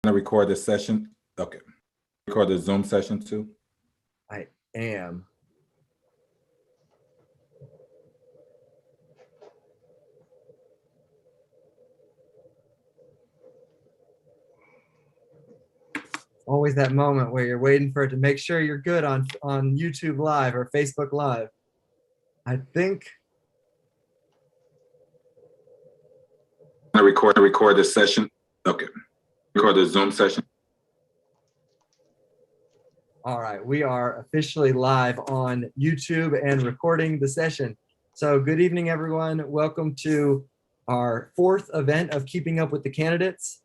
to record this session? Okay. Record the Zoom session too? I am. Always that moment where you're waiting for it to make sure you're good on YouTube Live or Facebook Live. I think. To record this session? Okay. Record the Zoom session. All right, we are officially live on YouTube and recording the session. So good evening, everyone. Welcome to our fourth event of Keeping Up with the Candidates.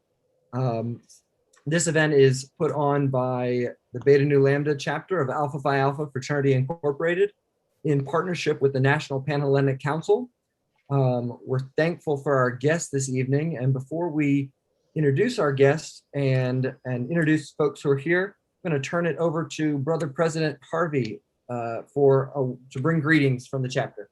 This event is put on by the Beta Nu Lambda chapter of Alpha Phi Alpha Fraternity Incorporated in partnership with the National Panhellenic Council. We're thankful for our guests this evening. And before we introduce our guests and introduce folks who are here, I'm going to turn it over to Brother President Harvey to bring greetings from the chapter.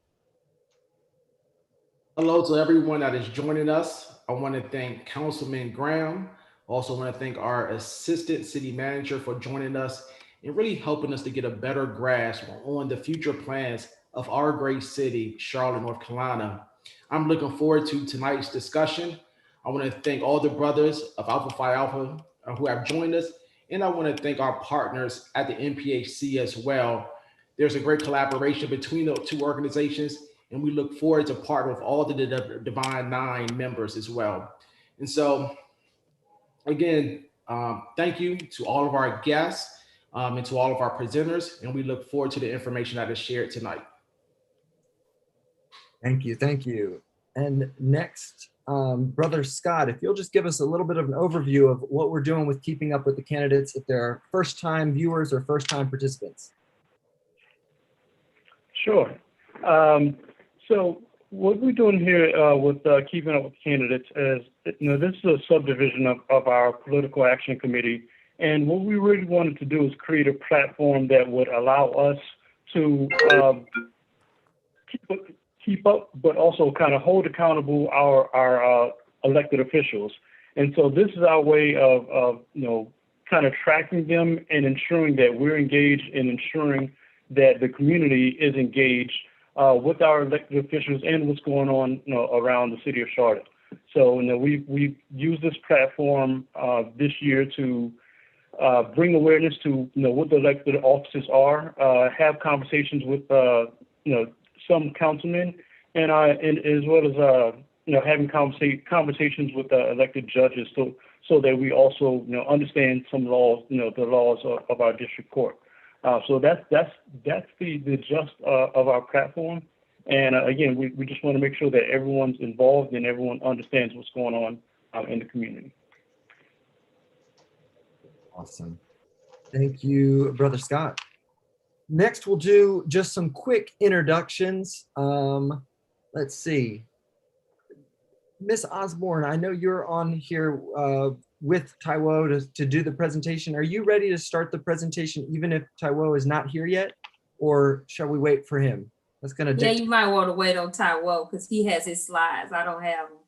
Hello to everyone that is joining us. I want to thank Councilman Graham. Also want to thank our Assistant City Manager for joining us and really helping us to get a better grasp on the future plans of our great city, Charlotte, North Carolina. I'm looking forward to tonight's discussion. I want to thank all the brothers of Alpha Phi Alpha who have joined us. And I want to thank our partners at the NPHC as well. There's a great collaboration between the two organizations, and we look forward to partner with all the Divine Nine members as well. And so, again, thank you to all of our guests and to all of our presenters, and we look forward to the information that is shared tonight. Thank you, thank you. And next, Brother Scott, if you'll just give us a little bit of an overview of what we're doing with Keeping Up with the Candidates, if they're first-time viewers or first-time participants. Sure. So what we're doing here with Keeping Up with Candidates is, this is a subdivision of our Political Action Committee. And what we really wanted to do is create a platform that would allow us to keep up, but also kind of hold accountable our elected officials. And so this is our way of kind of tracking them and ensuring that we're engaged and ensuring that the community is engaged with our elected officials and what's going on around the city of Charlotte. So we've used this platform this year to bring awareness to what the elected offices are, have conversations with some councilmen, and as well as having conversations with the elected judges, so that we also understand some laws, the laws of our district court. So that's the gist of our platform. And again, we just want to make sure that everyone's involved and everyone understands what's going on in the community. Awesome. Thank you, Brother Scott. Next, we'll do just some quick introductions. Let's see. Miss Osborne, I know you're on here with Taiwo to do the presentation. Are you ready to start the presentation even if Taiwo is not here yet? Or shall we wait for him? That's gonna Yeah, you might want to wait on Taiwo because he has his slides. I don't have them.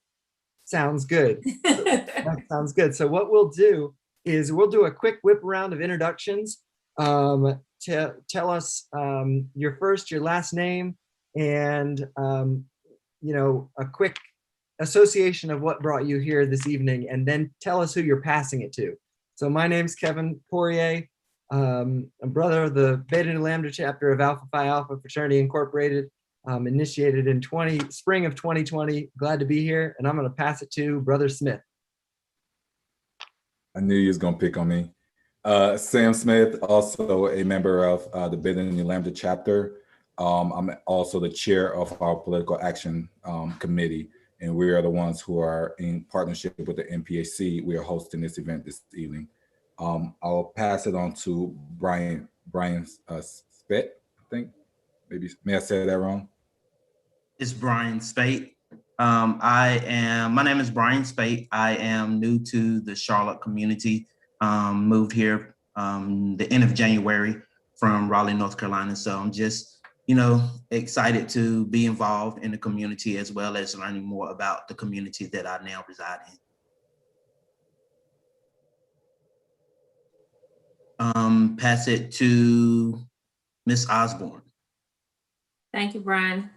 Sounds good. That sounds good. So what we'll do is we'll do a quick whip around of introductions. Tell us your first, your last name, and a quick association of what brought you here this evening, and then tell us who you're passing it to. So my name's Kevin Poirier, a brother of the Beta Nu Lambda chapter of Alpha Phi Alpha Fraternity Incorporated, initiated in spring of 2020. Glad to be here, and I'm going to pass it to Brother Smith. I knew you was gonna pick on me. Sam Smith, also a member of the Beta Nu Lambda chapter. I'm also the chair of our Political Action Committee, and we are the ones who are in partnership with the NPHC. We are hosting this event this evening. I'll pass it on to Brian Spate, I think. Maybe, may I say that wrong? It's Brian Spate. My name is Brian Spate. I am new to the Charlotte community. Moved here the end of January from Raleigh, North Carolina. So I'm just, excited to be involved in the community as well as learning more about the community that I now reside in. pass it to Ms. Osborne. Thank you, Brian.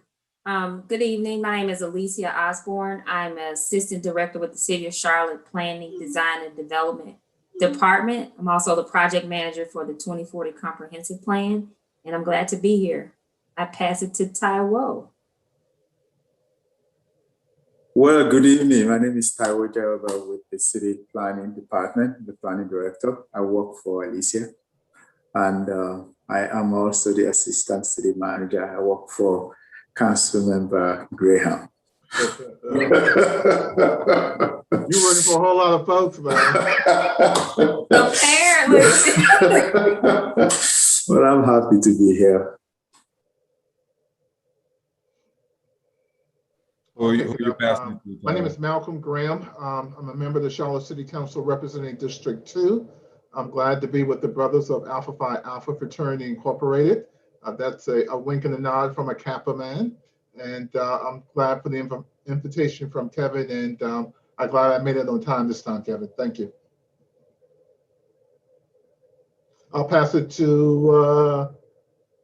Good evening. My name is Alicia Osborne. I'm an Assistant Director with the City of Charlotte Planning, Design, and Development Department. I'm also the Project Manager for the 2040 Comprehensive Plan, and I'm glad to be here. I pass it to Taiwo. Well, good evening. My name is Taiwo Jaoba with the City Planning Department, the Planning Director. I work for Alicia, and I am also the Assistant City Manager. I work for Councilmember Graham. You working for a whole lot of folks, man. Apparently. Well, I'm happy to be here. Who you passing it to, My name Tyler? is Malcolm Graham. I'm a member of the Charlotte City Council representing District 2. I'm glad to be with the Brothers of Alpha Phi Alpha Fraternity Incorporated. That's a wink and a nod from a Kappa man. And I'm glad for the invitation from Kevin, and I'm glad I made it on time this time, Kevin. Thank you. I'll pass it to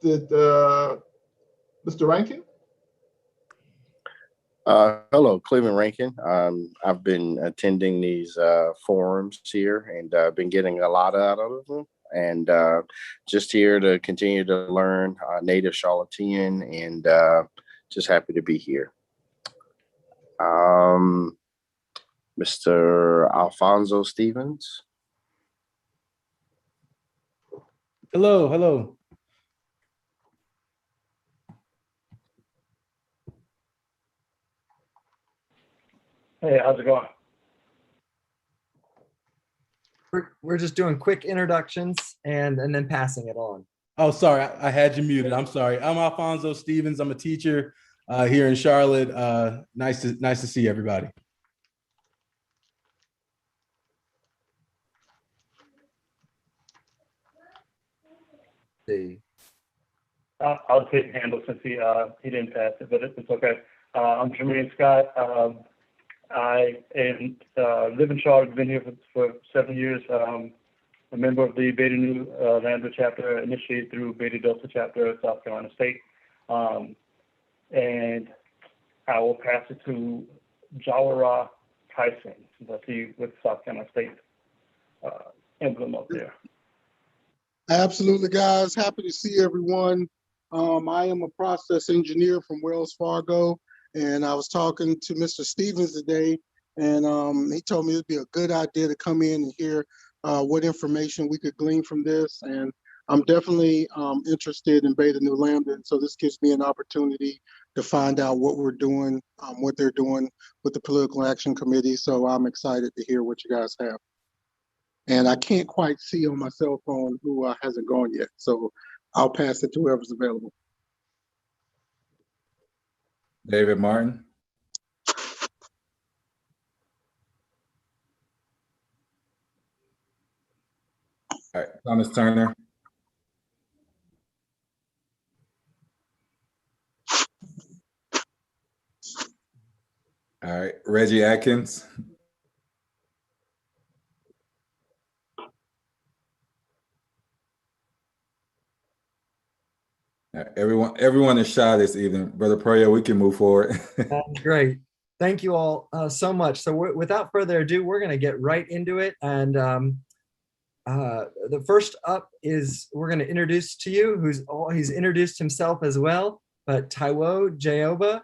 Mr. Rankin. Hello, Cleveland Rankin. I've been attending these forums here and been getting a lot out of them, and just here to continue to learn native Charlottean, and just happy to be here. Mr. Alfonso Stevens. Hello. Hey, how's it going? We're just doing quick introductions and then passing it on. Oh, sorry, I had you muted. I'm sorry. I'm Alfonso Stevens. I'm a teacher here in Charlotte. Nice to see everybody. See. I'll take handle since he didn't pass it, but it's okay. I'm Jermaine Scott. I live in Charlotte. Been here for 7 years. A member of the Beta Nu Lambda chapter, initiated through Beta Delta chapter at South Carolina State. And I will pass it to Jawara Tyson, since I see with South Carolina State emblem up there. Absolutely, guys. Happy to see everyone. I am a process engineer from Wells Fargo, and I was talking to Mr. Stevens today, and he told me it'd be a good idea to come in and hear what information we could glean from this. And I'm definitely interested in Beta Nu Lambda, so this gives me an opportunity to find out what we're doing, what they're doing with the Political Action Committee. So I'm excited to hear what you guys have. And I can't quite see on my cell phone who hasn't gone yet, so I'll pass it to whoever's available. David Martin. All right, Thomas Turner. All right, Reggie Atkins. All right, everyone is shy this evening. Brother Proya, we can move forward. That's great. Thank you all so much. So without further ado, we're going to get right into it. And the first up is we're going to introduce to you he's introduced himself as well, but Taiwo Jaoba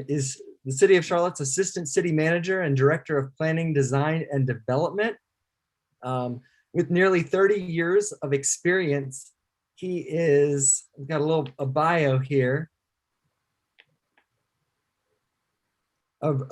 is the City of Charlotte's Assistant City Manager and Director of Planning, Design, and Development. With nearly 30 years of experience, we've got a bio here. Of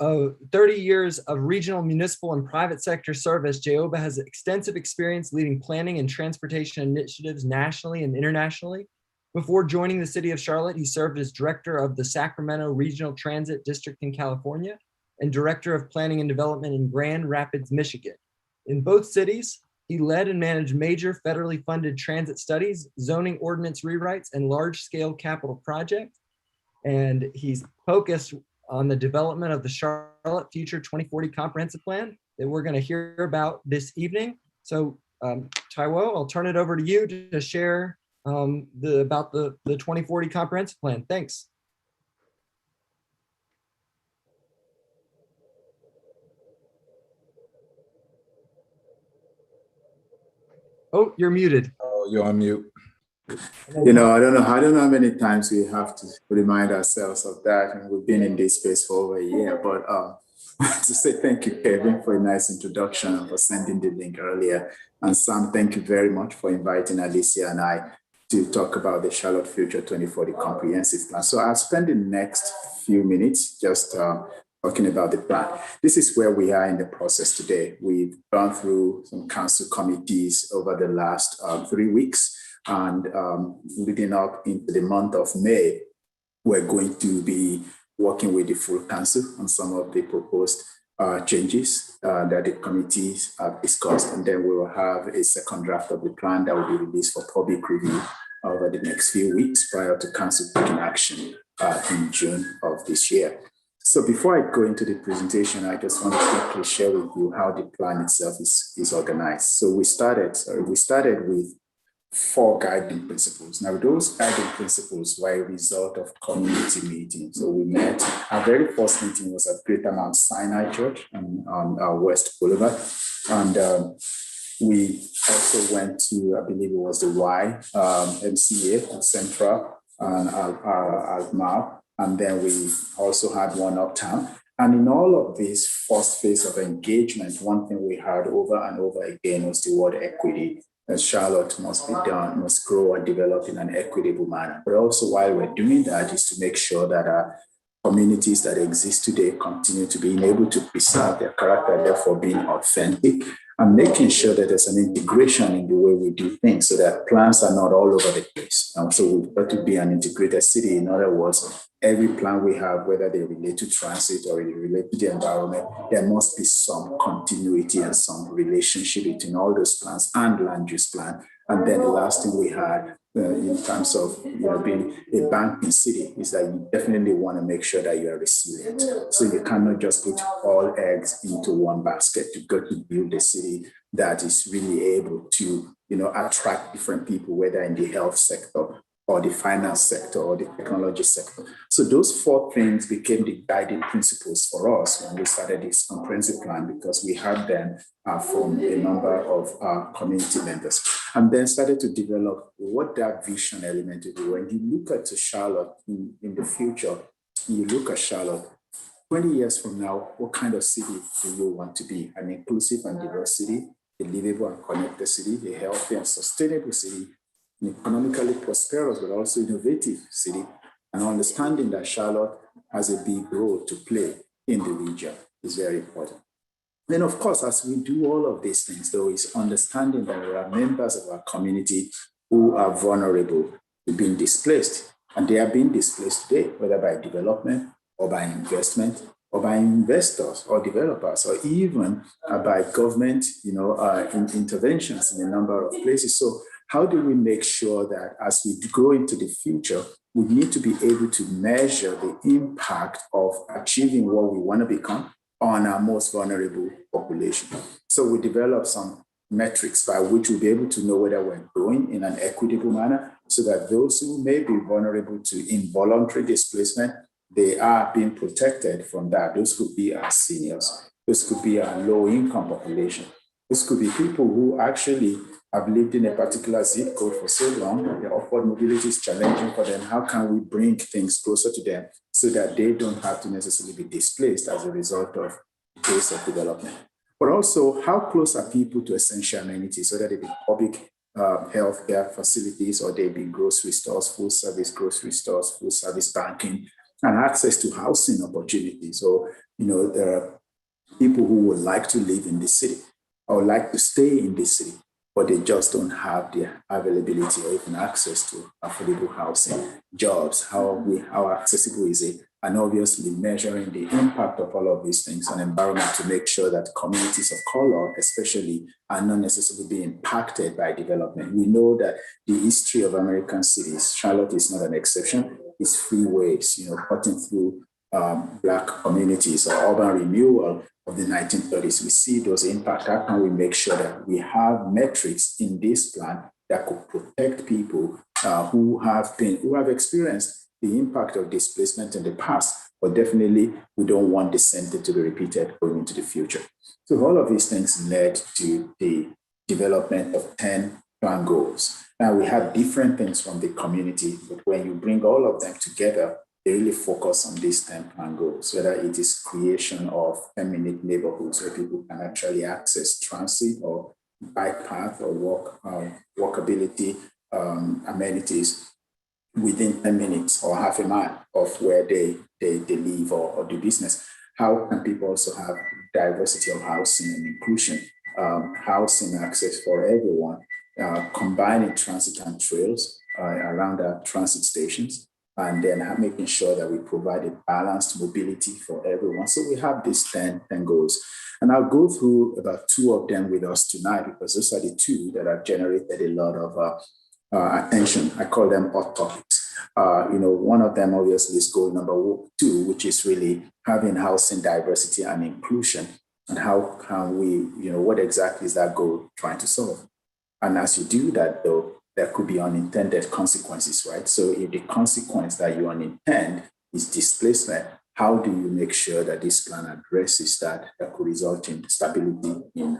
30 years of regional, municipal, and private sector service, Jaoba has extensive experience leading planning and transportation initiatives nationally and internationally. Before joining the City of Charlotte, he served as Director of the Sacramento Regional Transit District in California and Director of Planning and Development in Grand Rapids, Michigan. In both cities, he led and managed major federally funded transit studies, zoning ordinance rewrites, and large-scale capital projects. And he's focused on the development of the Charlotte Future 2040 Comprehensive Plan that we're going to hear about this evening. So Taiwo, I'll turn it over to you to share about the 2040 comprehensive plan. Thanks. Oh, you're muted. Oh, you're on mute. You know, I don't know how many times we have to remind ourselves of that, and we've been in this space for over a year. But to say thank you, Kevin, for a nice introduction and for sending the link earlier. And Sam, thank you very much for inviting Alicia and I to talk about the Charlotte Future 2040 Comprehensive Plan. So I'll spend the next few minutes just talking about the plan. This is where we are in the process today. We've gone through some council committees over the last 3 weeks. And leading up into the month of May, we're going to be working with the full council on some of the proposed changes that the committees have discussed. And then we will have a second draft of the plan that will be released for public review over the next few weeks prior to council taking action in June of this year. So before I go into the presentation, I just want to quickly share with you how the plan itself is organized. So we started with 4 guiding principles. Now, those guiding principles were a result of community meetings. So we met. Our very first meeting was at Greater Mount Sinai Church on West Boulevard. And we also went to, I believe it was the Y MCA at Central and Almar. And then we also had one uptown. And in all of this first phase of engagement, one thing we heard over and over again was the word equity. That Charlotte must be done, must grow and develop in an equitable manner. But also while we're doing that is to make sure that our communities that exist today continue to be able to preserve their character, therefore being authentic, and making sure that there's an integration in the way we do things so that plans are not all over the place. So we've got to be an integrated city. In other words, every plan we have, whether they relate to transit or they relate to the environment, there must be some continuity and some relationship between all those plans and land use plan. And then the last thing we had in terms of being a banking city is that you definitely want to make sure that you are resilient. So you cannot just put all eggs into one basket. You've got to build a city that is really able to attract different people, whether in the health sector or the finance sector or the technology sector. So those 4 things became the guiding principles for us when we started this comprehensive plan, because we had them from a number of our community members, and then started to develop what that vision element will be. When you look at Charlotte in the future, you look at Charlotte 20 years from now, what kind of city do you want to be? An inclusive and diverse city, a livable and connected city, a healthy and sustainable city, an economically prosperous but also innovative city, and understanding that Charlotte has a big role to play in the region is very important. Then, of course, as we do all of these things, though, is understanding that there are members of our community who are vulnerable to being displaced, and they are being displaced today, whether by development or by investment or by investors or developers, or even by government, interventions in a number of places. So how do we make sure that as we go into the future, we need to be able to measure the impact of achieving what we want to become on our most vulnerable population? So we develop some metrics by which we'll be able to know whether we're growing in an equitable manner, so that those who may be vulnerable to involuntary displacement, they are being protected from that. Those could be our seniors. Those could be our low-income population. Those could be people who actually have lived in a particular zip code for so long that the upward mobility is challenging for them. How can we bring things closer to them so that they don't have to necessarily be displaced as a result of the pace of development? But also, how close are people to essential amenities, whether they be public healthcare facilities or they be grocery stores, full service grocery stores, full service banking, and access to housing opportunities. So, there are people who would like to live in this city or like to stay in this city, but they just don't have the availability or even access to affordable housing, jobs. How accessible is it? And obviously measuring the impact of all of these things on environment to make sure that communities of color, especially, are not necessarily being impacted by development. We know that the history of American cities, Charlotte is not an exception, is freeways, cutting through Black communities or urban renewal of the 1930s. We see those impacts. How can we make sure that we have metrics in this plan that could protect people who have experienced the impact of displacement in the past, but definitely we don't want the same thing to be repeated going into the future. So all of these things led to the development of 10 plan goals. Now we have different things from the community, but when you bring all of them together, they really focus on these 10 plan goals, whether it is creation of 10-minute neighborhoods where people can actually access transit or bike path or walkability amenities within 10 minutes or half a mile of where they live or do business. How can people also have diversity of housing and inclusion, housing access for everyone, combining transit and trails around our transit stations, and then making sure that we provide a balanced mobility for everyone. So we have these 10 goals. And I'll go through about 2 of them with us tonight, because those are the 2 that have generated a lot of attention. I call them hot topics. One of them obviously is goal number 2, which is really having housing diversity and inclusion. And how can we, what exactly is that goal trying to solve? And as you do that, though, there could be unintended consequences, right? So if the consequence that you unintend is displacement, how do you make sure that this plan addresses that could result in stability in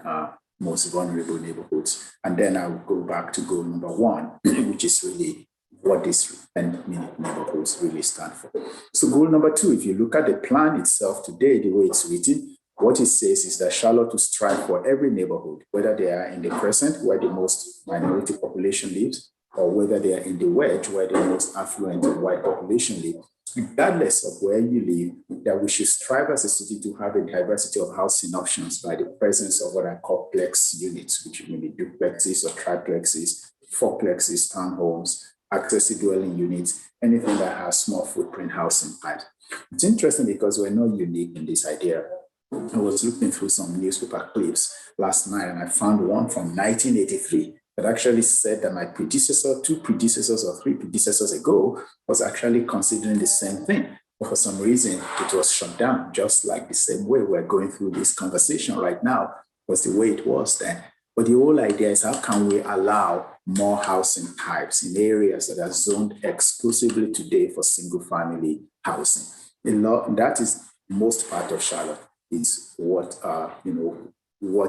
most vulnerable neighborhoods? And then I'll go back to goal number 1, which is really what these 10-minute neighborhoods really stand for. So goal number 2, if you look at the plan itself today, the way it's written, what it says is that Charlotte will strive for every neighborhood, whether they are in the crescent, where the most minority population lives, or whether they are in the wedge, where the most affluent white population live, regardless of where you live, that we should strive as a city to have a diversity of housing options by the presence of what I call plex units, which may be duplexes or triplexes, fourplexes, townhomes, accessory dwelling units, anything that has small footprint housing types. It's interesting because we're not unique in this idea. I was looking through some newspaper clips last night, and I found one from 1983 that actually said that my predecessor, 2 predecessors or 3 predecessors ago was actually considering the same thing. But for some reason, it was shut down, just like the same way we're going through this conversation right now was the way it was then. But the whole idea is, how can we allow more housing types in areas that are zoned exclusively today for single-family housing? That is most part of Charlotte. Is what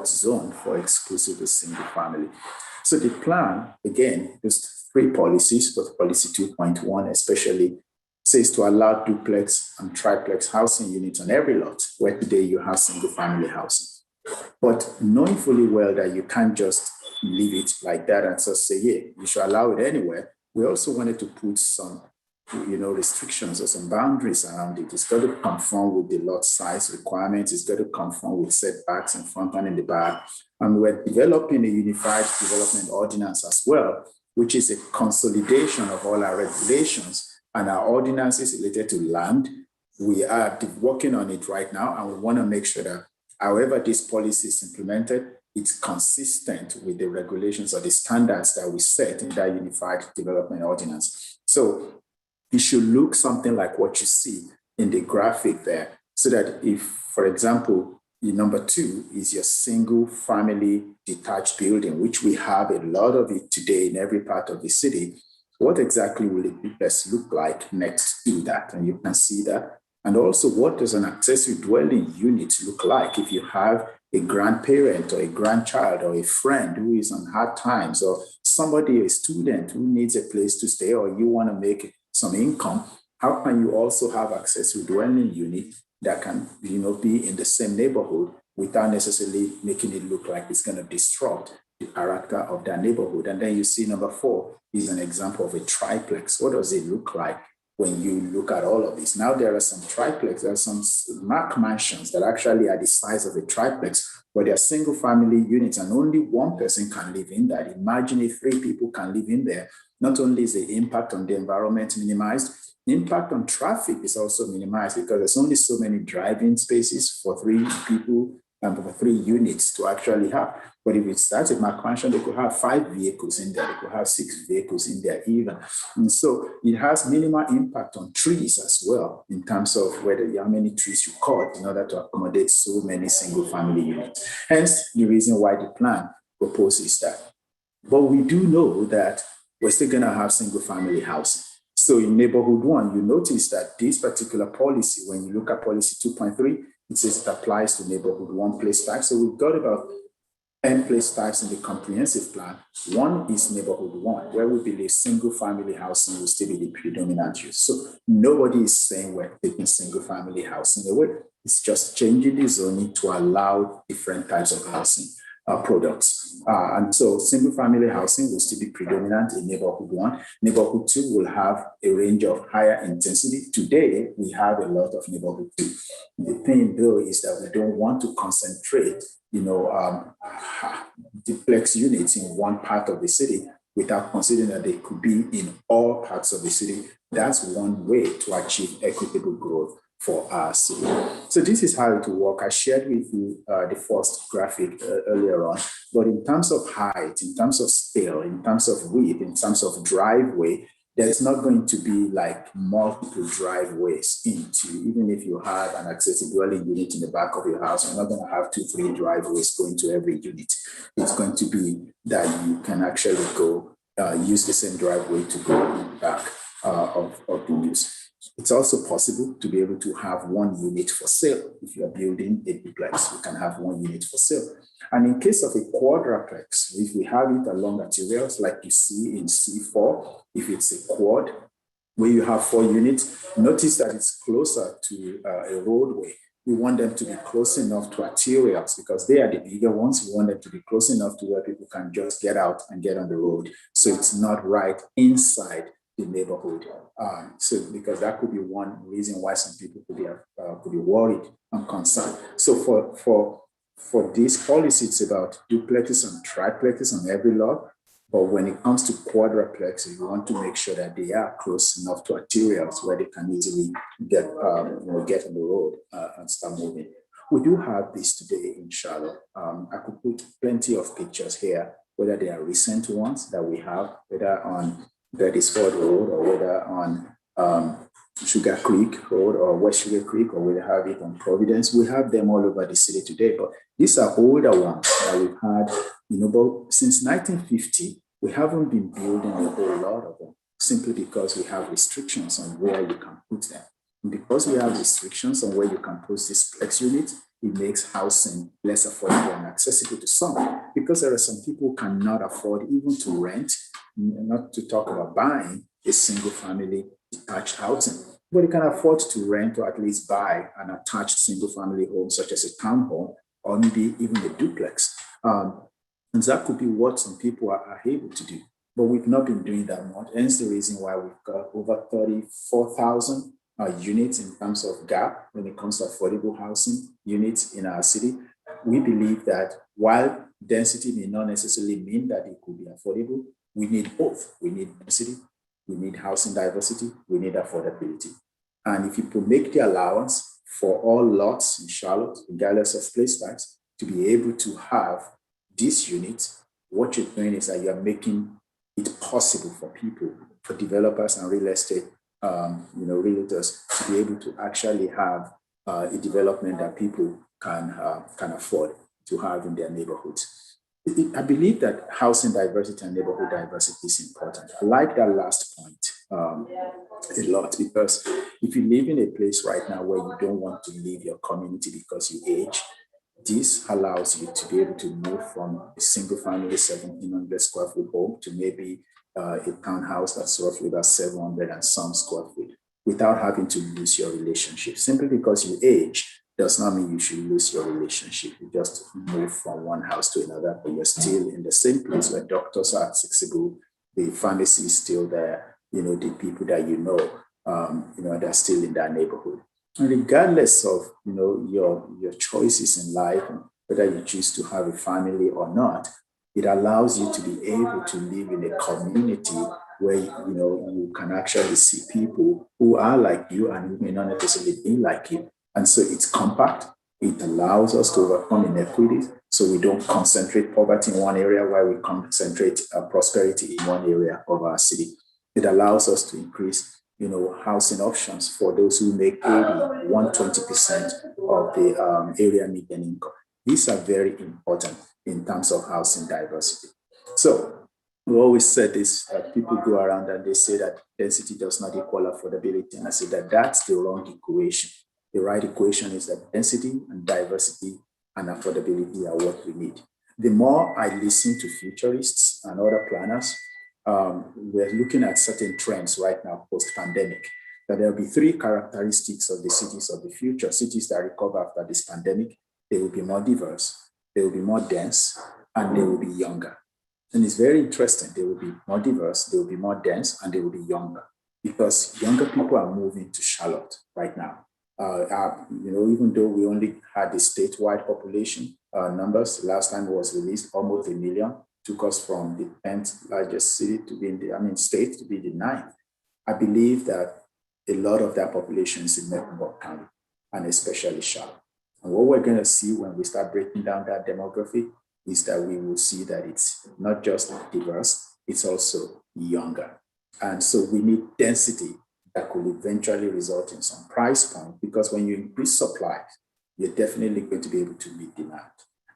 zone for exclusively single family. So the plan, again, those 3 policies, but policy 2.1 especially, says to allow duplex and triplex housing units on every lot, where today you have single family housing. But knowing fully well that you can't just leave it like that and just say, yeah, you should allow it anywhere, we also wanted to put some restrictions or some boundaries around it. It's got to conform with the lot size requirements. It's got to conform with setbacks in front and in the back. And we're developing a unified development ordinance as well, which is a consolidation of all our regulations and our ordinances related to land. We are working on it right now, and we want to make sure that however this policy is implemented, it's consistent with the regulations or the standards that we set in that unified development ordinance. So it should look something like what you see in the graphic there, so that if, for example, the number 2 is your single family detached building, which we have a lot of it today in every part of the city, what exactly will it best look like next to that? And you can see that. And also, what does an accessory dwelling unit look like if you have a grandparent or a grandchild or a friend who is on hard times, or somebody, a student who needs a place to stay, or you want to make some income? How can you also have accessory dwelling unit that can be in the same neighborhood without necessarily making it look like it's going to disrupt the character of that neighborhood? And then you see number 4 is an example of a triplex. What does it look like when you look at all of this? Now there are some triplex, there are some mark mansions that actually are the size of a triplex, but they are single family units and only 1 person can live in that. Imagine if 3 people can live in there. Not only is the impact on the environment minimized, the impact on traffic is also minimized, because there's only so many driving spaces for 3 people and for 3 units to actually have. But if it starts at McMansion, they could have 5 vehicles in there. They could have 6 vehicles in there even. And so it has minimal impact on trees as well, in terms of how many trees you cut in order to accommodate so many single family units. Hence the reason why the plan proposes that. But we do know that we're still going to have single family housing. So in neighborhood 1, you notice that this particular policy, when you look at policy 2.3, it says it applies to neighborhood 1 place type. So we've got about 10 place types in the comprehensive plan. One is neighborhood 1, where we believe single family housing will still be the predominant use. So nobody is saying we're taking single family housing away. It's just changing the zoning to allow different types of housing products. And so single family housing will still be predominant in neighborhood 1. Neighborhood 2 will have a range of higher intensity. Today, we have a lot of neighborhood 2. The thing though is that we don't want to concentrate, duplex units in one part of the city without considering that they could be in all parts of the city. That's one way to achieve equitable growth for our city. So this is how it will work. I shared with you the first graphic earlier on, but in terms of height, in terms of scale, in terms of width, in terms of driveway, there's not going to be like multiple driveways into, even if you have an accessory dwelling unit in the back of your house, you're not going to have 2-3 driveways going to every unit. It's going to be that you can actually go use the same driveway to go in the back of the use. It's also possible to be able to have 1 unit for sale. If you're building a duplex, you can have 1 unit for sale. And in case of a quadruplex, if we have it along arterials like you see in C4, if it's a quad where you have 4 units, notice that it's closer to a roadway. We want them to be close enough to arterials because they are the bigger ones. We want them to be close enough to where people can just get out and get on the road. So it's not right inside the neighborhood. So because that could be one reason why some people could be worried and concerned. So for this policy, it's about duplexes and triplexes on every lot. But when it comes to quadruplexes, you want to make sure that they are close enough to arterials where they can easily get on the road and start moving. We do have this today in Charlotte. I could put plenty of pictures here, whether they are recent ones that we have, whether on Gettysburg Road or whether on Sugar Creek Road or West Sugar Creek, or we have it on Providence. We have them all over the city today, but these are older ones that we've had, but since 1950, we haven't been building a whole lot of them simply because we have restrictions on where you can put them. And because we have restrictions on where you can put this flex unit, it makes housing less affordable and accessible to some, because there are some people who cannot afford even to rent, not to talk about buying a single family detached housing, but you can afford to rent or at least buy an attached single family home, such as a townhome or maybe even a duplex. And that could be what some people are able to do, but we've not been doing that much. Hence the reason why we've got over 34,000 units in terms of gap when it comes to affordable housing units in our city. We believe that while density may not necessarily mean that it could be affordable, we need both. We need density, we need housing diversity, we need affordability. And if you make the allowance for all lots in Charlotte, regardless of place types, to be able to have this unit, what you're doing is that you're making it possible for people, for developers and real estate realtors, to be able to actually have a development that people can afford to have in their neighborhoods. I believe that housing diversity and neighborhood diversity is important. I like that last point a lot, because if you live in a place right now where you don't want to leave your community because you age, this allows you to be able to move from a single family 1,700 square foot home to maybe a townhouse that's roughly about 700 and some square feet without having to lose your relationship. Simply because you age does not mean you should lose your relationship. You just move from one house to another, but you're still in the same place where doctors are accessible, the pharmacy is still there, the people that they're still in that neighborhood. And regardless of your choices in life, whether you choose to have a family or not, it allows you to be able to live in a community where you can actually see people who are like you and who may not necessarily be like you. And so it's compact. It allows us to overcome inequities. So we don't concentrate poverty in one area while we concentrate prosperity in one area of our city. It allows us to increase, housing options for those who make 120% of the area median income. These are very important in terms of housing diversity. So we always said this, people go around and they say that density does not equal affordability. And I say that that's the wrong equation. The right equation is that density and diversity and affordability are what we need. The more I listen to futurists and other planners, we're looking at certain trends right now post-pandemic, that there'll be 3 characteristics of the cities of the future. Cities that recover after this pandemic: they will be more diverse, they will be more dense, and they will be younger. And it's very interesting. They will be more diverse, they will be more dense, and they will be younger, because younger people are moving to Charlotte right now. Even though we only had the statewide population numbers, last time it was released, almost 1 million, took us from the 10th largest city to be state to be the 9th. I believe that a lot of that population is in Mecklenburg County, and especially Charlotte. And what we're going to see when we start breaking down that demography is that we will see that it's not just diverse, it's also younger. And so we need density that could eventually result in some price point, because when you increase supply, you're definitely going to be able to meet demand.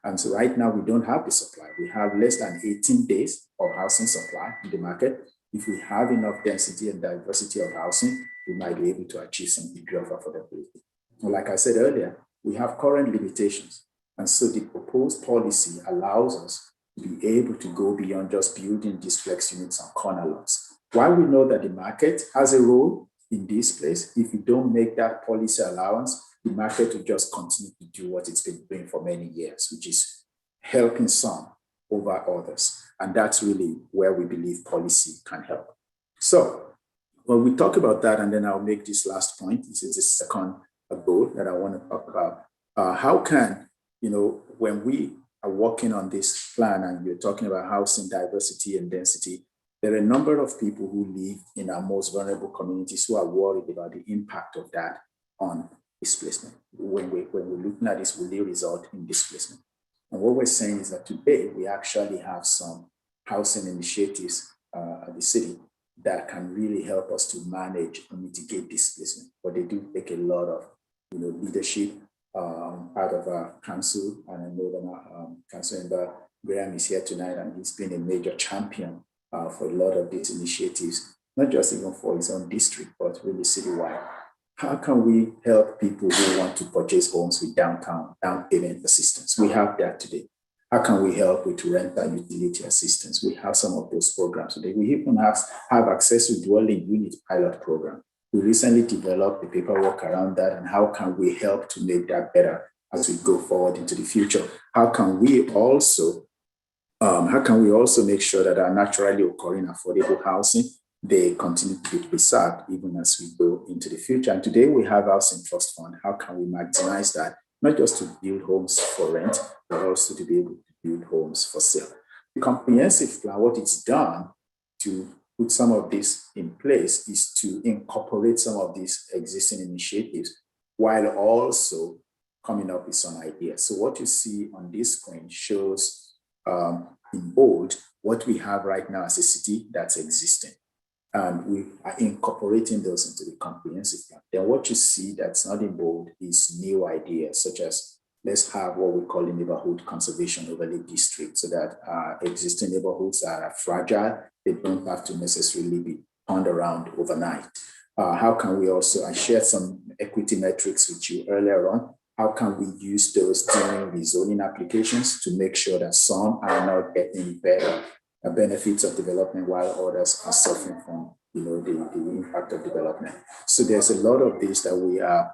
And so right now we don't have the supply. We have less than 18 days of housing supply in the market. If we have enough density and diversity of housing, we might be able to achieve some degree of affordability. And like I said earlier, we have current limitations. And so the proposed policy allows us to be able to go beyond just building duplex units on corner lots. While we know that the market has a role in this place, if you don't make that policy allowance, the market will just continue to do what it's been doing for many years, which is helping some over others. And that's really where we believe policy can help. So when we talk about that, and then I'll make this last point, this is the second goal that I want to talk about. How can, when we are working on this plan and you're talking about housing diversity and density, there are a number of people who live in our most vulnerable communities who are worried about the impact of that on displacement. When we're looking at this, will it result in displacement? And what we're saying is that today we actually have some housing initiatives at the city that can really help us to manage and mitigate displacement. But they do take a lot of leadership out of our council, and I know that Council Member Graham is here tonight, and he's been a major champion for a lot of these initiatives, not just even for his own district, but really citywide. How can we help people who want to purchase homes with down payment assistance? We have that today. How can we help with rental utility assistance? We have some of those programs today. We even have access to dwelling unit pilot program. We recently developed the paperwork around that, and how can we help to make that better as we go forward into the future? How can we also make sure that our naturally occurring affordable housing, they continue to be preserved even as we go into the future? And today we have Housing Trust Fund. How can we maximize that, not just to build homes for rent, but also to be able to build homes for sale? The comprehensive plan, what it's done to put some of this in place is to incorporate some of these existing initiatives while also coming up with some ideas. So what you see on this screen shows in bold what we have right now as a city that's existing. And we are incorporating those into the comprehensive plan. Then what you see that's not in bold is new ideas, such as let's have what we call a neighborhood conservation overlay district, so that existing neighborhoods are fragile. They don't have to necessarily be turned around overnight. How can we also, I shared some equity metrics with you earlier on. How can we use those during rezoning applications to make sure that some are not getting better benefits of development while others are suffering from the impact of development? So there's a lot of this that we are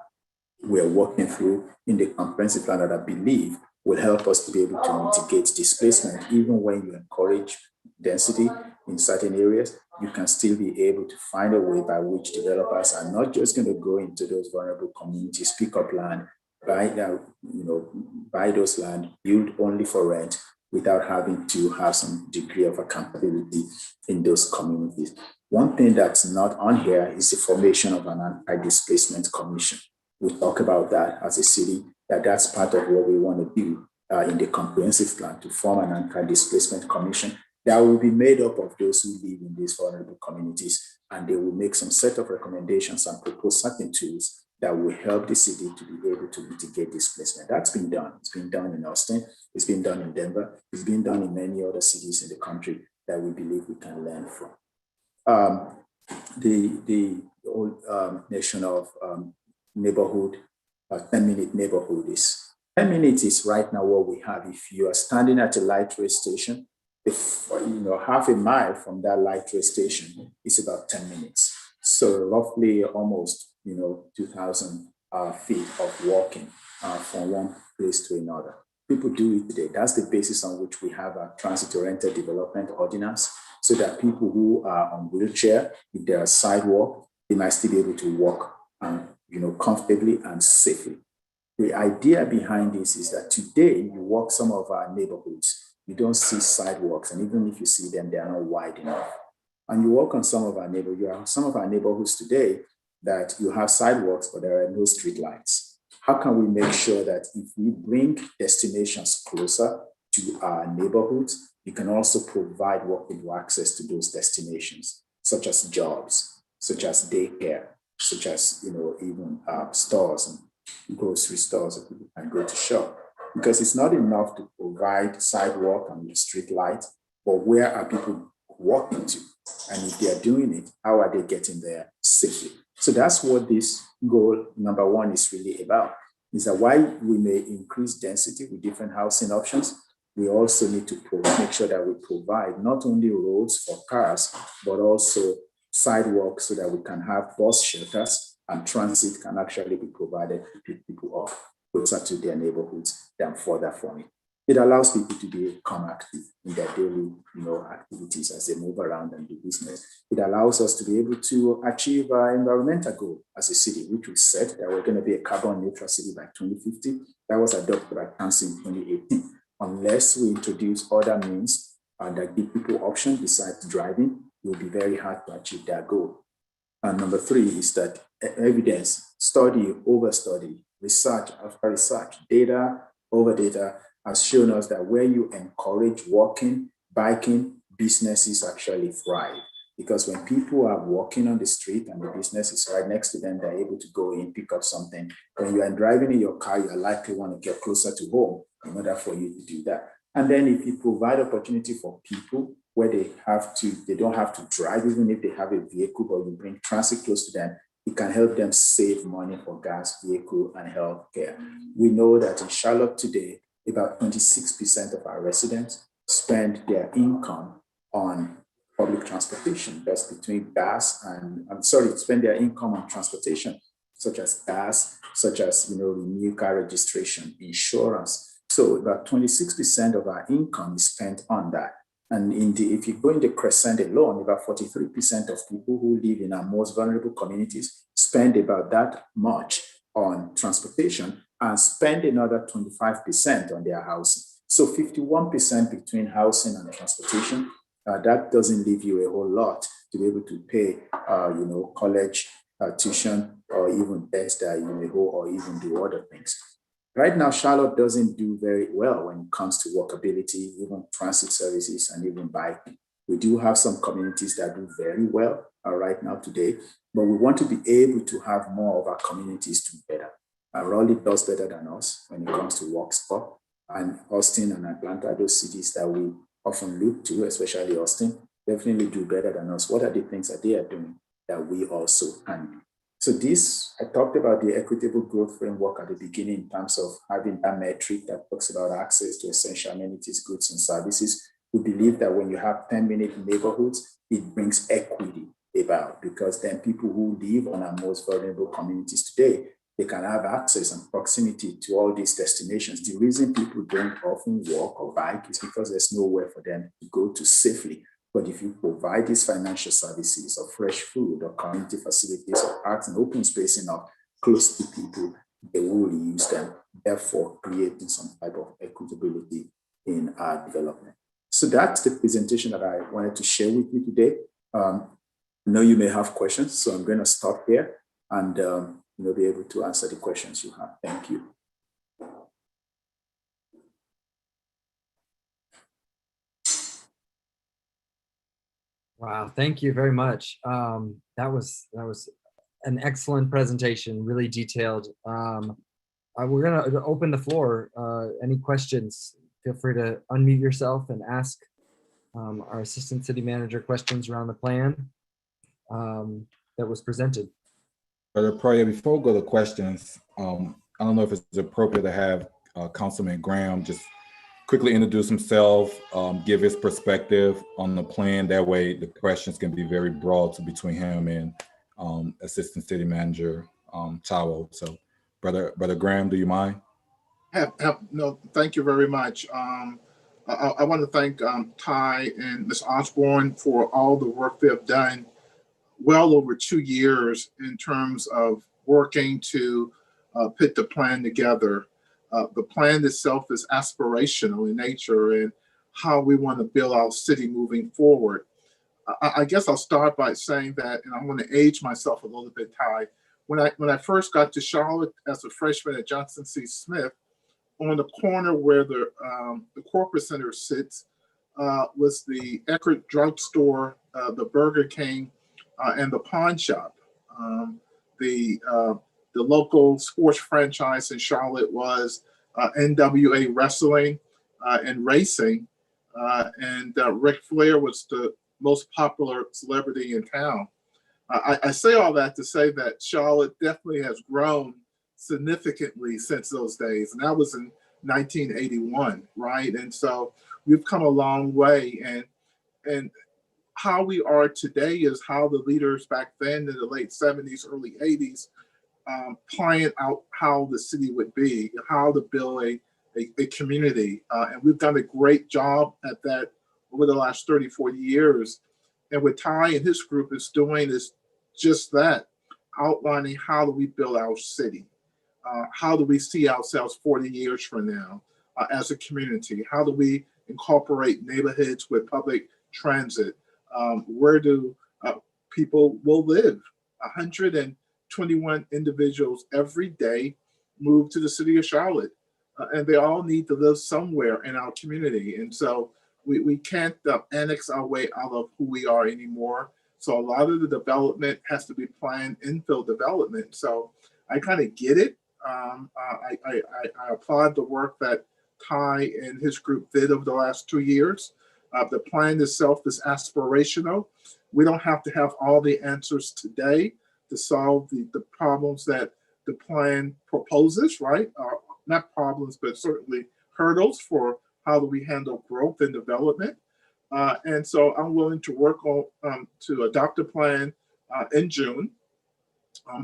working through in the comprehensive plan that I believe will help us to be able to mitigate displacement. Even when you encourage density in certain areas, you can still be able to find a way by which developers are not just going to go into those vulnerable communities, pick up land, buy those land, build only for rent, without having to have some degree of accountability in those communities. One thing that's not on here is the formation of an anti-displacement commission. We talk about that as a city, that's part of what we want to do. in the comprehensive plan to form an anti-displacement commission that will be made up of those who live in these vulnerable communities, and they will make some set of recommendations and propose certain tools that will help the city to be able to mitigate displacement. That's been done. It's been done in Austin. It's been done in Denver. It's been done in many other cities in the country that we believe we can learn from. The old nation of neighborhood, 10-minute neighborhood is 10 minutes is right now what we have. If you are standing at a light rail station, if half a mile from that light rail station is about 10 minutes. So roughly almost 2,000 feet of walking from one place to another. People do it today. That's the basis on which we have a transit-oriented development ordinance, so that people who are on wheelchair, if there are sidewalk, they might still be able to walk comfortably and safely. The idea behind this is that today you walk some of our neighborhoods, you don't see sidewalks, and even if you see them, they are not wide enough. And you walk on some of our neighborhoods today that you have sidewalks, but there are no street lights. How can we make sure that if we bring destinations closer to our neighborhoods, we can also provide walkable access to those destinations, such as jobs, such as daycare, such as even stores and grocery stores that people can go to shop? Because it's not enough to provide sidewalk and street light, but where are people walking to? And if they are doing it, how are they getting there safely? So that's what this goal number one is really about, is that while we may increase density with different housing options, we also need to make sure that we provide not only roads for cars, but also sidewalks so that we can have bus shelters and transit can actually be provided to pick people up closer to their neighborhoods than further from it. It allows people to become active in their daily activities as they move around and do business. It allows us to be able to achieve our environmental goal as a city, which we said that we're going to be a carbon neutral city by 2050. That was adopted by Council in 2018. Unless we introduce other means that give people options besides driving, it will be very hard to achieve that goal. And number three is that evidence, study over study, research after research, data over data has shown us that where you encourage walking, biking, businesses actually thrive. Because when people are walking on the street and the business is right next to them, they're able to go in, pick up something. When you are driving in your car, you are likely want to get closer to home in order for you to do that. And then if you provide opportunity for people where they don't have to drive, even if they have a vehicle, but you bring transit close to them, it can help them save money for gas, vehicle, and health care. We know that in Charlotte today, about 26% of our residents spend their income on public transportation. That's between gas spend their income on transportation, such as gas, such as renew car registration, insurance. So about 26% of our income is spent on that. And if you go in the Crescent alone, about 43% of people who live in our most vulnerable communities spend about that much on transportation and spend another 25% on their housing. So 51% between housing and transportation. That doesn't leave you a whole lot to be able to pay, college tuition or even debts that you may owe or even do other things. Right now, Charlotte doesn't do very well when it comes to walkability, even transit services, and even biking. We do have some communities that do very well right now today, but we want to be able to have more of our communities do better. Raleigh does better than us when it comes to walk spot, and Austin and Atlanta, those cities that we often look to, especially Austin, definitely do better than us. What are the things that they are doing that we also can do? So I talked about the equitable growth framework at the beginning in terms of having that metric that talks about access to essential amenities, goods, and services. We believe that when you have 10-minute neighborhoods, it brings equity about, because then people who live on our most vulnerable communities today, they can have access and proximity to all these destinations. The reason people don't often walk or bike is because there's nowhere for them to go to safely. But if you provide these financial services or fresh food or community facilities or parks and open space enough close to people, they will use them, therefore creating some type of equitability in our development. So that's the presentation that I wanted to share with you today. I know you may have questions, so I'm going to stop here and be able to answer the questions you have. Thank you. Wow, thank you very much. That was an excellent presentation, really detailed. We're gonna open the floor. Any questions? Feel free to unmute yourself and ask our Assistant City Manager questions around the plan that was presented. Brother Pryor, before we go to questions, I don't know if it's appropriate to have Councilman Graham just quickly introduce himself, give his perspective on the plan. That way the questions can be very broad between him and Assistant City Manager Taiwo. So Brother Graham, do you mind? No, thank you very much. I want to thank Ty and Ms. Osborne for all the work they have done well over 2 years in terms of working to put the plan together. The plan itself is aspirational in nature and how we want to build our city moving forward. I guess I'll start by saying that, and I'm going to age myself a little bit, Ty. When I first got to Charlotte as a freshman at Johnson C. Smith, on the corner where the corporate center sits was the Eckerd drugstore, the Burger King, and the pawn shop. The local sports franchise in Charlotte was NWA Wrestling and Racing, and Ric Flair was the most popular celebrity in town. I say all that to say that Charlotte definitely has grown significantly since those days, and that was in 1981, right? And so we've come a long way, and how we are today is how the leaders back then in the late 70s, early 80s planned out how the city would be, how to build a community. And we've done a great job at that over the last 30, 40 years. And what Ty and his group is doing is just that, outlining how do we build our city? How do we see ourselves 40 years from now as a community? How do we incorporate neighborhoods with public transit? Where do people will live? 121 individuals every day move to the city of Charlotte, and they all need to live somewhere in our community. And so we can't annex our way out of who we are anymore. So a lot of the development has to be planned infill development. So I kind of get it. I applaud the work that Ty and his group did over the last 2 years. The plan itself is aspirational. We don't have to have all the answers today to solve the problems that the plan proposes, right? Not problems, but certainly hurdles for how do we handle growth and development. And so I'm willing to work on to adopt a plan in June.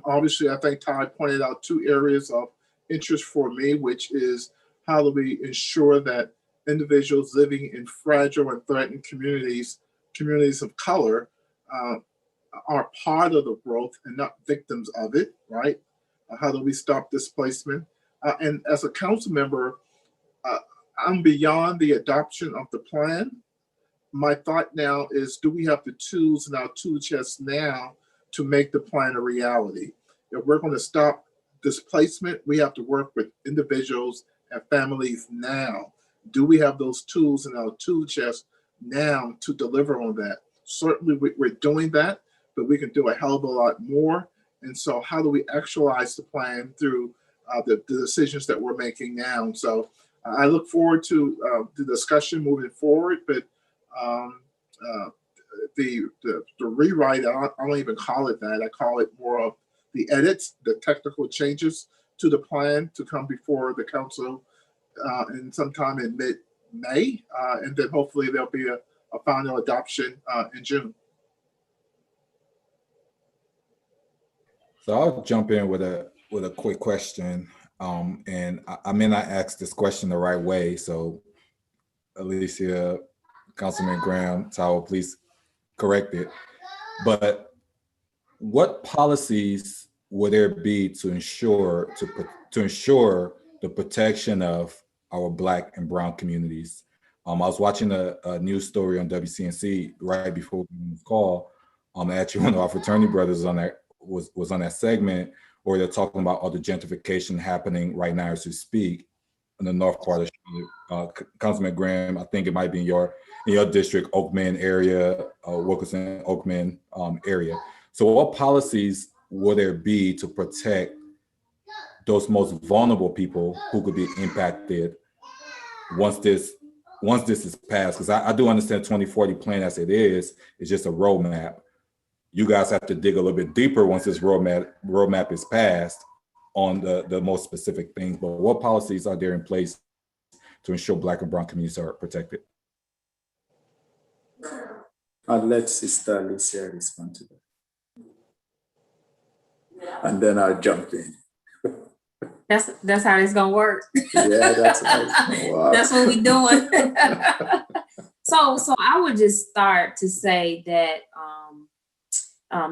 Obviously, I think Ty pointed out 2 areas of interest for me, which is how do we ensure that individuals living in fragile and threatened communities of color, are part of the growth and not victims of it, right? How do we stop displacement? And as a council member, I'm beyond the adoption of the plan. My thought now is, do we have the tools in our tool chest now to make the plan a reality? If we're going to stop displacement, we have to work with individuals and families now. Do we have those tools in our tool chest now to deliver on that? Certainly we're doing that, but we can do a hell of a lot more. And so how do we actualize the plan through the decisions that we're making now? So I look forward to the discussion moving forward, but the rewrite, I don't even call it that. I call it more of the edits, the technical changes to the plan to come before the council and sometime in mid-May, and then hopefully there'll be a final adoption in June. So I'll jump in with a quick question, and I may not ask this question the right way. So Alicia, Councilman Graham, Taiwo, please correct it. But what policies would there be to ensure the protection of our Black and Brown communities? I was watching a news story on WCNC right before the call. Actually, one of our fraternity brothers on that was on that segment where they're talking about all the gentrification happening right now as we speak, in the north part of Charlotte. Councilman Graham, I think it might be in your district, Oakman area, Wilkinson, Oakman area. So what policies will there be to protect those most vulnerable people who could be impacted once this is passed? Because I do understand 2040 plan as it is just a roadmap. You guys have to dig a little bit deeper once this roadmap is passed on the most specific things. But what policies are there in place to ensure Black and Brown communities are protected? I'll let Sister Alicia respond to that. And then I'll jump in. That's how it's gonna work. Yeah, that's nice. Wow. That's what we doing. So I would just start to say that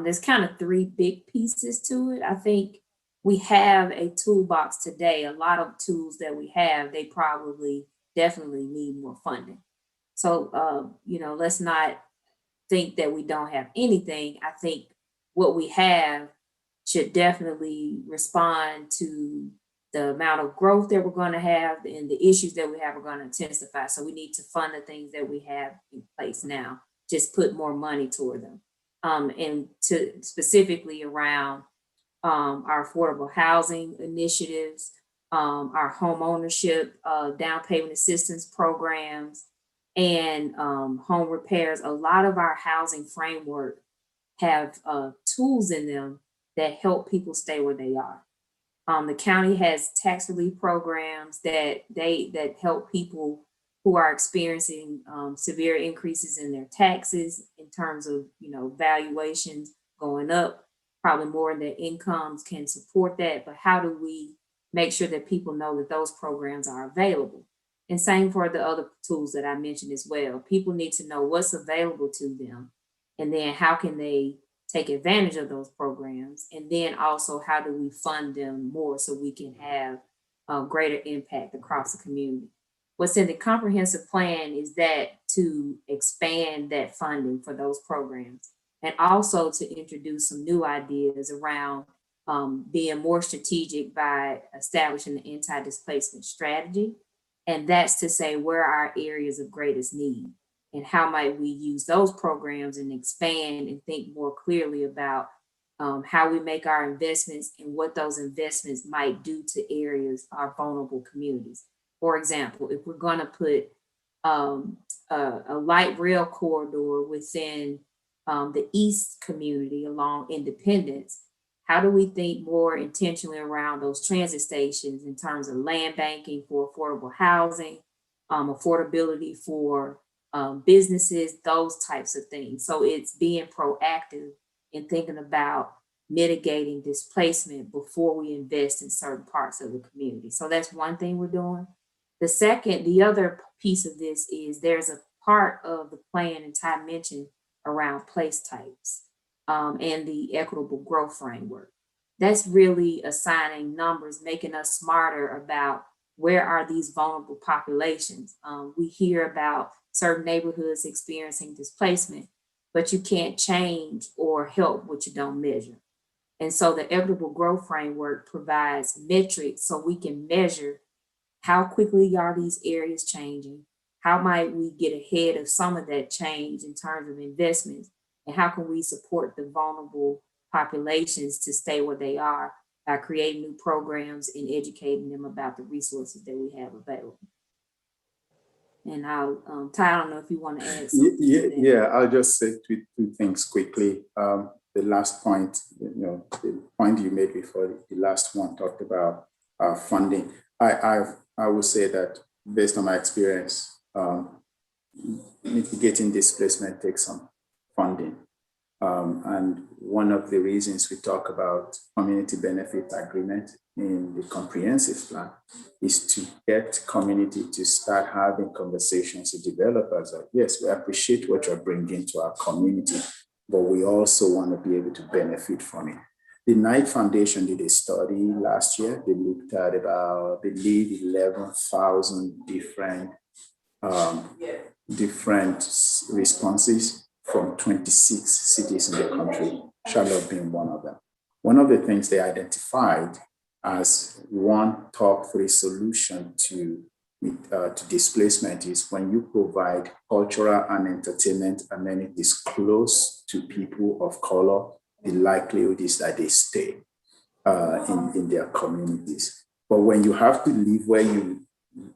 there's kind of three big pieces to it. I think we have a toolbox today. A lot of tools that we have, they probably definitely need more funding. So let's not think that we don't have anything. I think what we have should definitely respond to the amount of growth that we're going to have, and the issues that we have are going to intensify. So we need to fund the things that we have in place now, just put more money toward them. And to specifically around our affordable housing initiatives, our home ownership, down payment assistance programs, and home repairs. A lot of our housing framework have tools in them that help people stay where they are. The county has tax relief programs that help people who are experiencing severe increases in their taxes in terms of valuations going up, probably more than their incomes can support that. But how do we make sure that people know that those programs are available? And same for the other tools that I mentioned as well. People need to know what's available to them, and then how can they take advantage of those programs, and then also how do we fund them more so we can have a greater impact across the community. What's in the comprehensive plan is that to expand that funding for those programs, and also to introduce some new ideas around being more strategic by establishing the anti-displacement strategy. And that's to say where are our areas of greatest need, and how might we use those programs and expand and think more clearly about how we make our investments and what those investments might do to areas, our vulnerable communities. For example, if we're going to put a light rail corridor within the East community along Independence, how do we think more intentionally around those transit stations in terms of land banking for affordable housing, affordability for businesses, those types of things. So it's being proactive in thinking about mitigating displacement before we invest in certain parts of the community. So that's one thing we're doing. The other piece of this is there's a part of the plan, and Ty mentioned, around place types and the equitable growth framework. That's really assigning numbers, making us smarter about where are these vulnerable populations. We hear about certain neighborhoods experiencing displacement, but you can't change or help what you don't measure. And so the equitable growth framework provides metrics so we can measure how quickly are these areas changing, how might we get ahead of some of that change in terms of investments, and how can we support the vulnerable populations to stay where they are by creating new programs and educating them about the resources that we have available. And I'll, Ty, I don't know if you want to add something. Yeah, I'll just say two things quickly. The last point, the point you made before, the last one talked about funding. I would say that based on my experience, mitigating displacement takes some funding. And one of the reasons we talk about community benefit agreement in the comprehensive plan is to get community to start having conversations with developers like, yes, we appreciate what you're bringing to our community, but we also want to be able to benefit from it. The Knight Foundation did a study last year. They looked at about, I believe, 11,000 different responses from 26 cities in the country, Charlotte being one of them. One of the things they identified as one top three solution to displacement is when you provide cultural and entertainment amenities close to people of color, the likelihood is that they stay in their communities. But when you have to live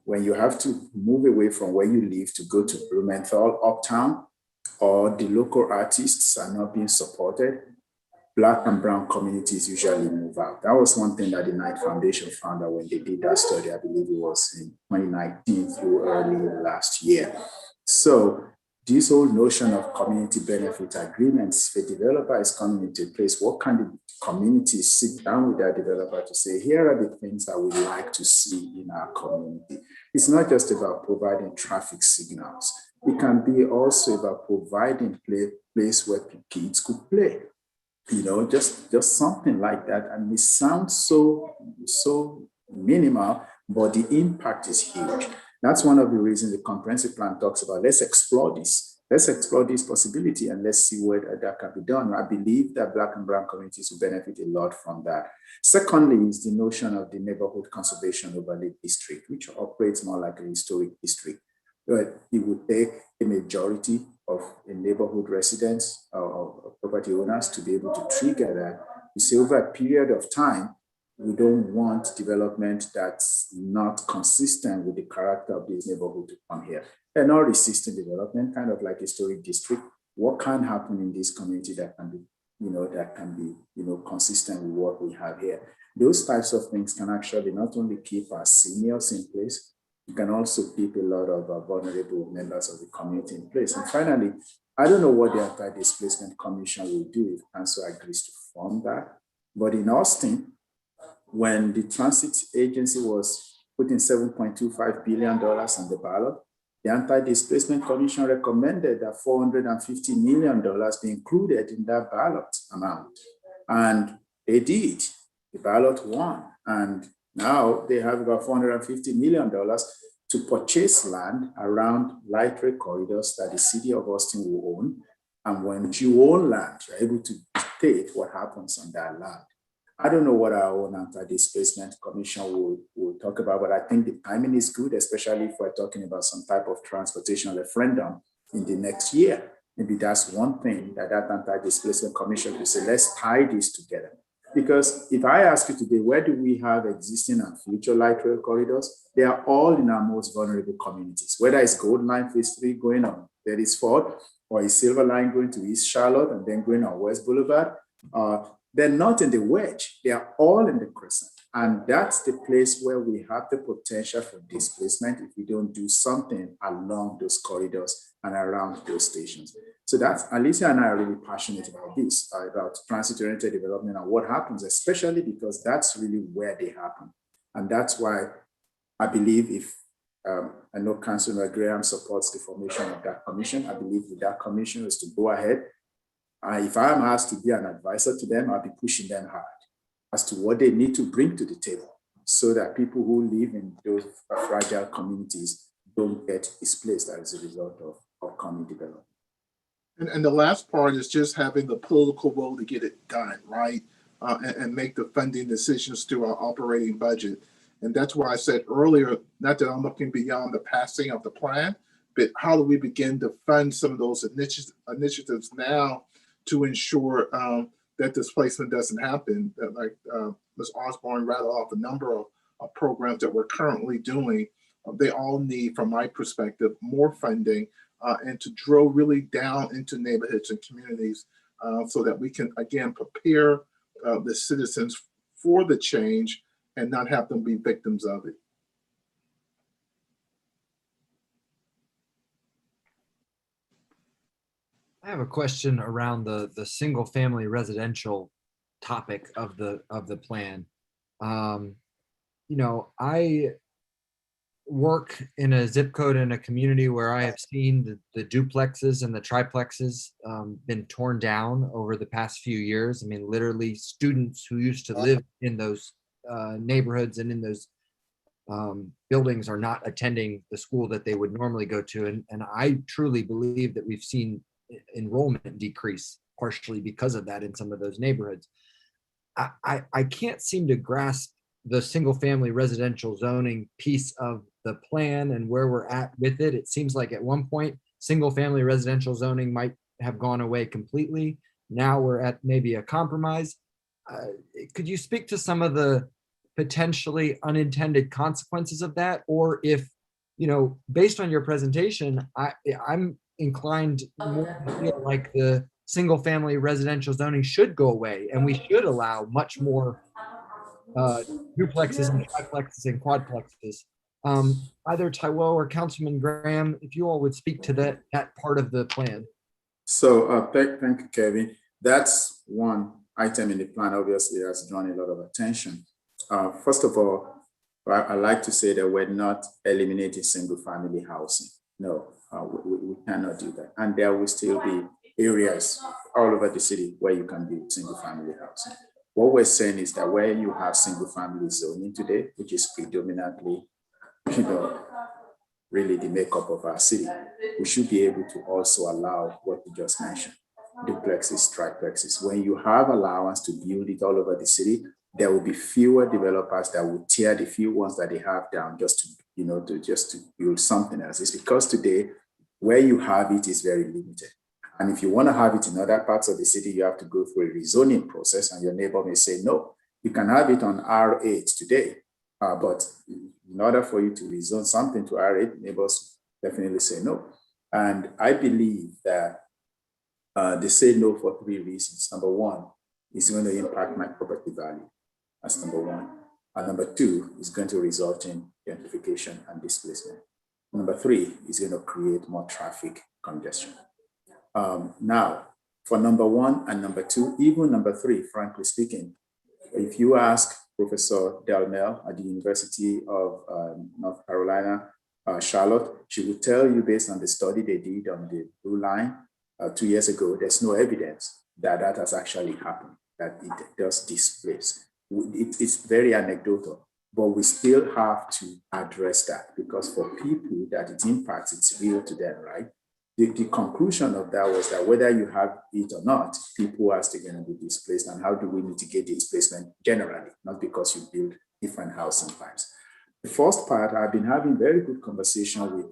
when you have to move away from where you live to go to Blumenthal uptown, or the local artists are not being supported, Black and brown communities usually move out. That was one thing that the Knight Foundation found out when they did that study. I believe it was in 2019 through early last year. So this whole notion of community benefit agreements, if a developer is coming into a place, what can the community sit down with that developer to say, here are the things that we like to see in our community? It's not just about providing traffic signals. It can be also about providing a place where kids could play. You know, just something like that. And it sounds so minimal, but the impact is huge. That's one of the reasons the comprehensive plan talks about, let's explore this. Let's explore this possibility and let's see where that can be done. I believe that Black and brown communities will benefit a lot from that. Secondly is the notion of the neighborhood conservation overlay district, which operates more like a historic district. But it would take a majority of a neighborhood residents or property owners to be able to trigger that. You see, over a period of time, we don't want development that's not consistent with the character of this neighborhood to come here. They're not resisting development, kind of like a historic district. What can happen in this community that can be, consistent with what we have here? Those types of things can actually not only keep our seniors in place, it can also keep a lot of vulnerable members of the community in place. And finally, I don't know what the Anti-Displacement Commission will do if council agrees to form that. But in Austin, when the transit agency was putting $7.25 billion on the ballot, the Anti-Displacement Commission recommended that $450 million be included in that ballot amount. And they did. The ballot won. And now they have about $450 million to purchase land around light rail corridors that the city of Austin will own. And when you own land, you're able to dictate what happens on that land. I don't know what our own Anti-Displacement Commission will talk about, but I think the timing is good, especially if we're talking about some type of transportation referendum in the next year. Maybe that's one thing that Anti-Displacement Commission will say, let's tie this together. Because if I ask you today, where do we have existing and future light rail corridors? They are all in our most vulnerable communities, whether it's Gold Line Phase 3 going on Beresford, or a Silver Line going to East Charlotte and then going on West Boulevard. They're not in the wedge, they are all in the crescent. And that's the place where we have the potential for displacement if we don't do something along those corridors and around those stations. So that's, Alicia and I are really passionate about this, about transit-oriented development and what happens, especially because that's really where they happen. And that's why I believe if, I know Councilor Graham supports the formation of that commission. I believe with that commission is to go ahead. If I'm asked to be an advisor to them, I'll be pushing them hard as to what they need to bring to the table so that people who live in those fragile communities don't get displaced as a result of community development. And the last part is just having the political will to get it done, right? And make the funding decisions through our operating budget. And that's why I said earlier, not that I'm looking beyond the passing of the plan, but how do we begin to fund some of those initiatives now to ensure that displacement doesn't happen? That, like Ms. Osborne rattled off a number of programs that we're currently doing. They all need, from my perspective, more funding and to drill really down into neighborhoods and communities so that we can, again, prepare the citizens for the change and not have them be victims of it. I have a question around the single family residential topic of the plan. I work in a zip code in a community where I have seen the duplexes and the triplexes been torn down over the past few years. I mean, literally students who used to live in those neighborhoods and in those buildings are not attending the school that they would normally go to. And I truly believe that we've seen enrollment decrease partially because of that in some of those neighborhoods. I can't seem to grasp the single family residential zoning piece of the plan and where we're at with it. It seems like at one point, single family residential zoning might have gone away completely. Now we're at maybe a compromise. Could you speak to some of the potentially unintended consequences of that? Or if, based on your presentation, I'm inclined more to feel like the single family residential zoning should go away and we should allow much more duplexes and triplexes and quadplexes. Either Taiwo or Councilman Graham, if you all would speak to that part of the plan. So thank you, Kevin. That's one item in the plan, obviously, has drawn a lot of attention. First of all, I like to say that we're not eliminating single family housing. No, we cannot do that. And there will still be areas all over the city where you can build single family housing. What we're saying is that where you have single family zoning today, which is predominantly, really the makeup of our city, we should be able to also allow what you just mentioned, duplexes, triplexes. When you have allowance to build it all over the city, there will be fewer developers that will tear the few ones that they have down just to build something else. It's because today, where you have it is very limited. And if you want to have it in other parts of the city, you have to go through a rezoning process, and your neighbor may say, no, you can have it on R8 today. But in order for you to rezone something to R8, neighbors definitely say no. And I believe that they say no for three reasons. Number one, it's going to impact my property value. That's number one. And number two, is going to result in gentrification and displacement. Number three, is going to create more traffic congestion. Now, for number one and number two, even number three, frankly speaking, if you ask Professor Delmel at the University of North Carolina, Charlotte, she will tell you, based on the study they did on the Blue Line 2 years ago, there's no evidence that that has actually happened, that it does displace. It's very anecdotal, but we still have to address that, because for people that it impacts, it's real to them, right? The conclusion of that was that whether you have it or not, people are still going to be displaced. And how do we mitigate displacement generally, not because you build different housing types? The first part, I've been having very good conversation with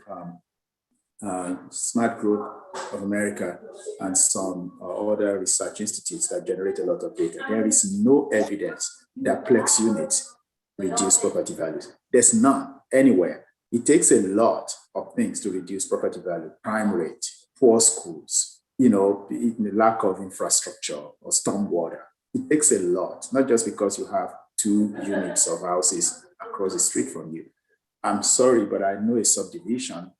Smart Growth of America and some other research institutes that generate a lot of data. There is no evidence that Plex units reduce property values. There's none anywhere. It takes a lot of things to reduce property value: crime rate, poor schools, the lack of infrastructure or stormwater. It takes a lot, not just because you have 2 units of houses across the street from you. I'm sorry, but I know a subdivision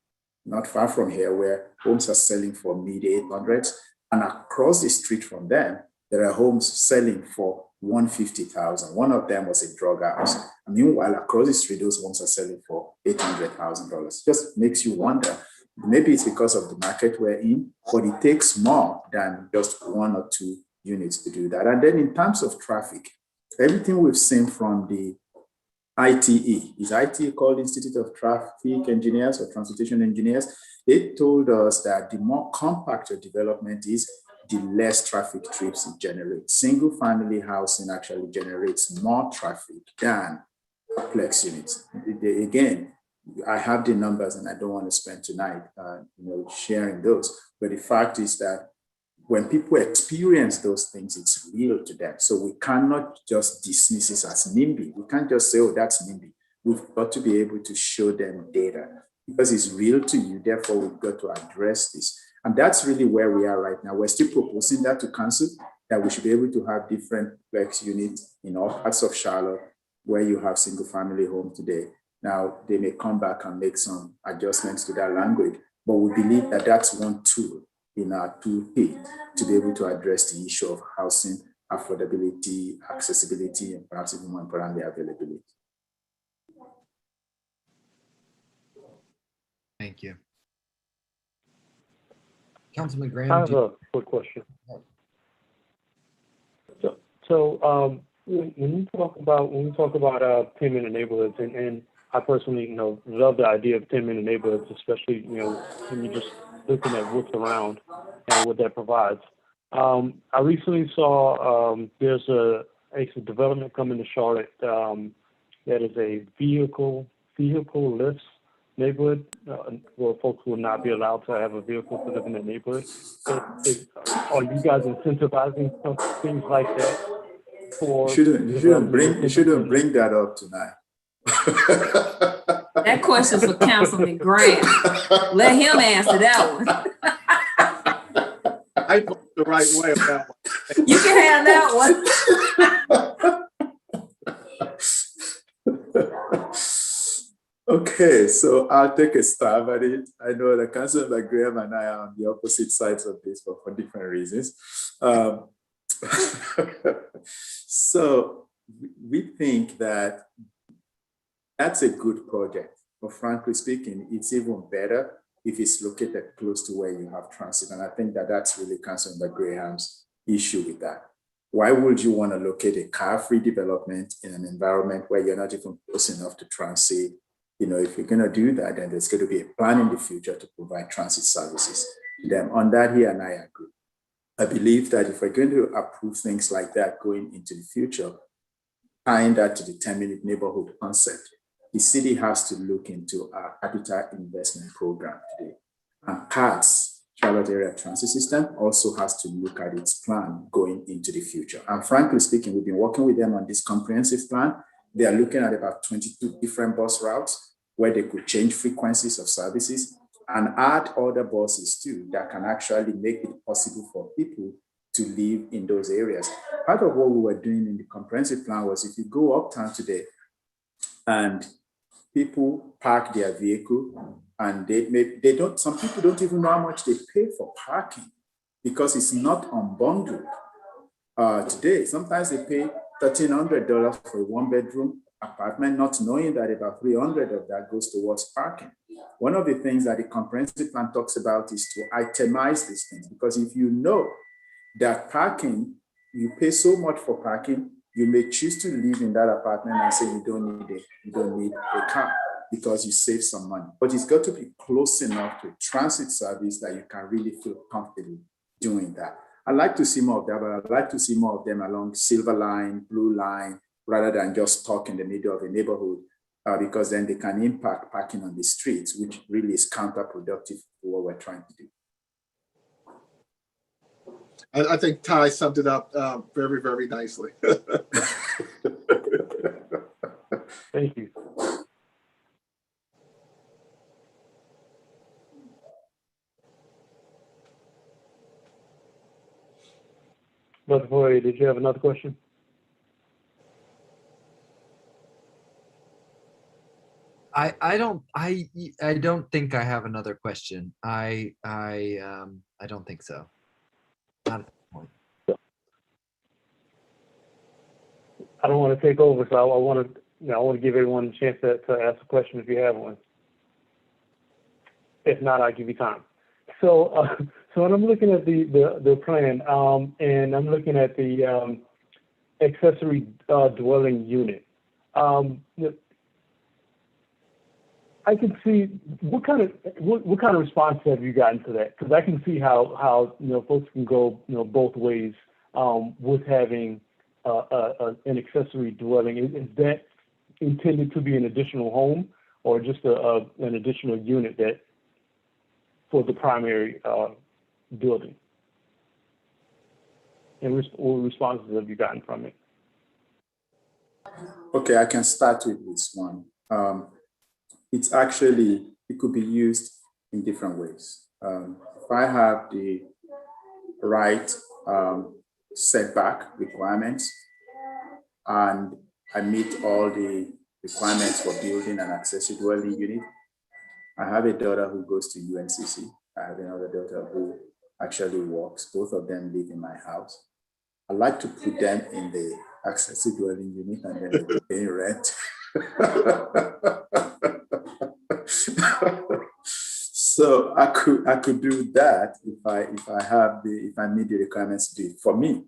not far from here where homes are selling for mid-800s, and across the street from them, there are homes selling for $150,000. One of them was a drug house. And meanwhile, across the street, those homes are selling for $800,000. Just makes you wonder. Maybe it's because of the market we're in, but it takes more than just 1 or 2 units to do that. And then in terms of traffic, everything we've seen from the ITE, is ITE called Institute of Traffic Engineers or Transportation Engineers? They told us that the more compact your development is, the less traffic trips it generates. Single family housing actually generates more traffic than Plex units. Again, I have the numbers and I don't want to spend tonight sharing those, but the fact is that when people experience those things, it's real to them. So we cannot just dismiss it as NIMBY. We can't just say, oh, that's NIMBY. We've got to be able to show them data because it's real to you. Therefore, we've got to address this. And that's really where we are right now. We're still proposing that to council, that we should be able to have different Plex units in all parts of Charlotte where you have single family home today. Now, they may come back and make some adjustments to that language, but we believe that that's one tool in our toolkit to be able to address the issue of housing affordability, accessibility, and perhaps even more importantly, availability. Thank you. Councilman Graham. I have a quick question. So when we talk about 10-minute neighborhoods, and I personally love the idea of 10-minute neighborhoods, especially when you're just looking at what's around and what that provides. I recently saw there's a development coming to Charlotte that is a vehicle-less neighborhood, where folks will not be allowed to have a vehicle to live in the neighborhood. Are you guys incentivizing things like that for? You shouldn't bring that up tonight. That question's for Councilman Graham. Let him answer that one. I vote the right way on that one. You can have that one. Okay, so I'll take a stab at it. I know that Councilman Graham and I are on the opposite sides of this, but for different reasons. So we think that that's a good project, but frankly speaking, it's even better if it's located close to where you have transit. And I think that that's really Councilman Graham's issue with that. Why would you want to locate a car-free development in an environment where you're not even close enough to transit? You know, if you're going to do that, then there's going to be a plan in the future to provide transit services. Then on that, he and I agree. I believe that if we're going to approve things like that going into the future, tying that to the 10-minute neighborhood concept, the city has to look into our habitat investment program today. And PATS, Charlotte Area Transit System, also has to look at its plan going into the future. And frankly speaking, we've been working with them on this comprehensive plan. They are looking at about 22 different bus routes where they could change frequencies of services and add other buses too that can actually make it possible for people to live in those areas. Part of what we were doing in the comprehensive plan was if you go uptown today and people park their vehicle and some people don't even know how much they pay for parking because it's not unbundled. Today, sometimes they pay $1,300 for a one-bedroom apartment, not knowing that about 300 of that goes towards parking. One of the things that the comprehensive plan talks about is to itemize these things, because if you know that parking, you pay so much for parking, you may choose to live in that apartment and say you don't need a car because you save some money. But it's got to be close enough to a transit service that you can really feel comfortable doing that. I'd like to see more of that, but I'd like to see more of them along Silver Line, Blue Line, rather than just stuck in the middle of a neighborhood, because then they can impact parking on the streets, which really is counterproductive to what we're trying to do. I think Ty summed it up very, very nicely. Thank you. Brother Foy, did you have another question? I don't think I have another question. I don't think so. Not at this point. I don't want to take over, so I want to give everyone a chance to ask a question if you have one. If not, I'll give you time. So when I'm looking at the plan, and I'm looking at the accessory dwelling unit, I can see what kind of response have you gotten to that? Because I can see how folks can go both ways with having an accessory dwelling. Is that intended to be an additional home or just an additional unit that for the primary building? And what responses have you gotten from it? Okay, I can start with this one. It could be used in different ways. If I have the right setback requirements and I meet all the requirements for building an accessory dwelling unit, I have a daughter who goes to UNCC. I have another daughter who actually works. Both of them live in my house. I like to put them in the accessory dwelling unit and then they pay rent. So I could do that if I meet the requirements to do it for me.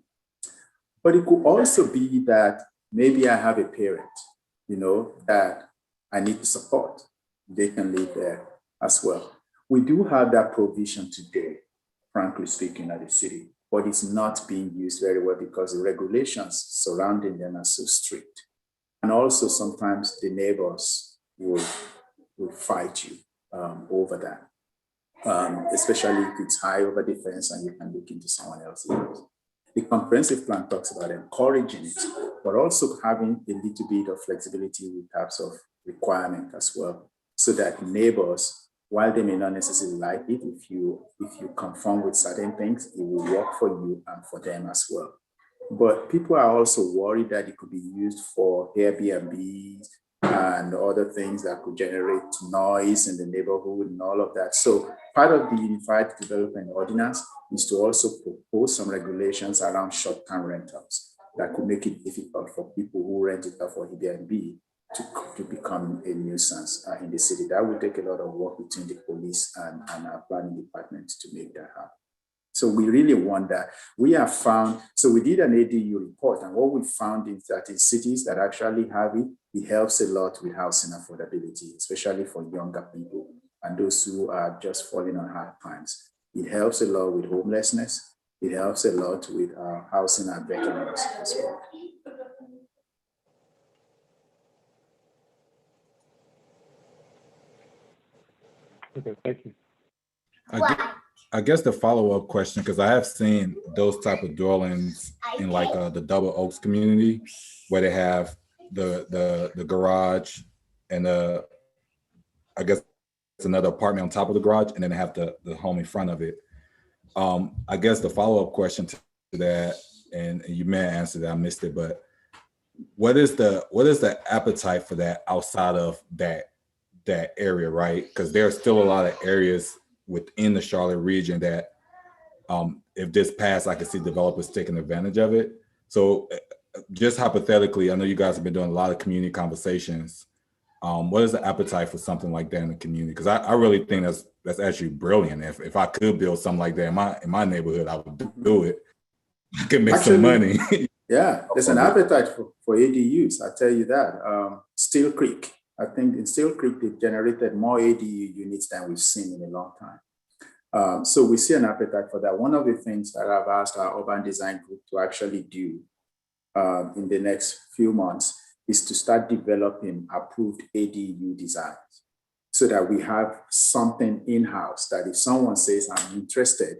But it could also be that maybe I have a parent, that I need to support. They can live there as well. We do have that provision today, frankly speaking, at the city, but it's not being used very well because the regulations surrounding them are so strict. And also sometimes the neighbors will fight you over that, especially if it's high over the fence and you can look into someone else's house. The comprehensive plan talks about encouraging it, but also having a little bit of flexibility with types of requirement as well, so that neighbors, while they may not necessarily like it, if you conform with certain things, it will work for you and for them as well. But people are also worried that it could be used for Airbnbs and other things that could generate noise in the neighborhood and all of that. So part of the Unified Development Ordinance is to also propose some regulations around short-term rentals that could make it difficult for people who rent it out for Airbnb to become a nuisance in the city. That would take a lot of work between the police and our planning department to make that happen. So we really want that. We have found, so we did an ADU report, and what we found is that in cities that actually have it, it helps a lot with housing affordability, especially for younger people and those who are just falling on hard times. It helps a lot with homelessness. It helps a lot with housing and veterans as well. Okay, thank you. I guess the follow-up question, because I have seen those type of dwellings in like the Double Oaks community, where they have the garage and I guess it's another apartment on top of the garage, and then they have the home in front of it. I guess the follow-up question to that, and you may have answered that, I missed it, but what is the appetite for that outside of that area, right? Because there's still a lot of areas within the Charlotte region that if this passed, I could see developers taking advantage of it. So just hypothetically, I know you guys have been doing a lot of community conversations. What is the appetite for something like that in the community? Because I really think that's actually brilliant. If I could build something like that in my neighborhood, I would do it. I could make some money. Yeah, there's an appetite for ADUs, I tell you that. Steel Creek, I think in Steel Creek, they've generated more ADU units than we've seen in a long time. So we see an appetite for that. One of the things that I've asked our urban design group to actually do in the next few months is to start developing approved ADU designs so that we have something in-house that if someone says, I'm interested,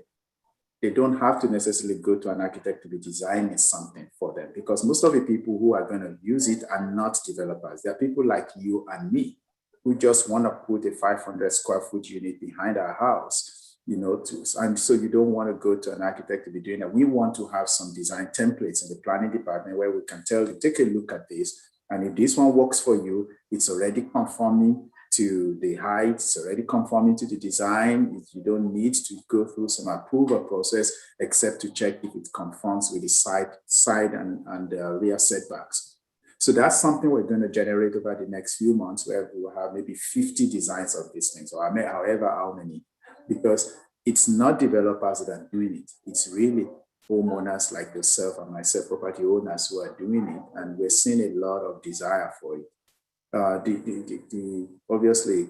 they don't have to necessarily go to an architect to be designing something for them, because most of the people who are going to use it are not developers. They're people like you and me who just want to put a 500 square foot unit behind our house, and so you don't want to go to an architect to be doing that. We want to have some design templates in the planning department where we can tell you, take a look at this, and if this one works for you, it's already conforming to the height, it's already conforming to the design. You don't need to go through some approval process except to check if it conforms with the side and rear setbacks. So that's something we're going to generate over the next few months, where we will have maybe 50 designs of these things, or however how many, because it's not developers that are doing it. It's really homeowners like yourself and myself, property owners, who are doing it, and we're seeing a lot of desire for it. The obviously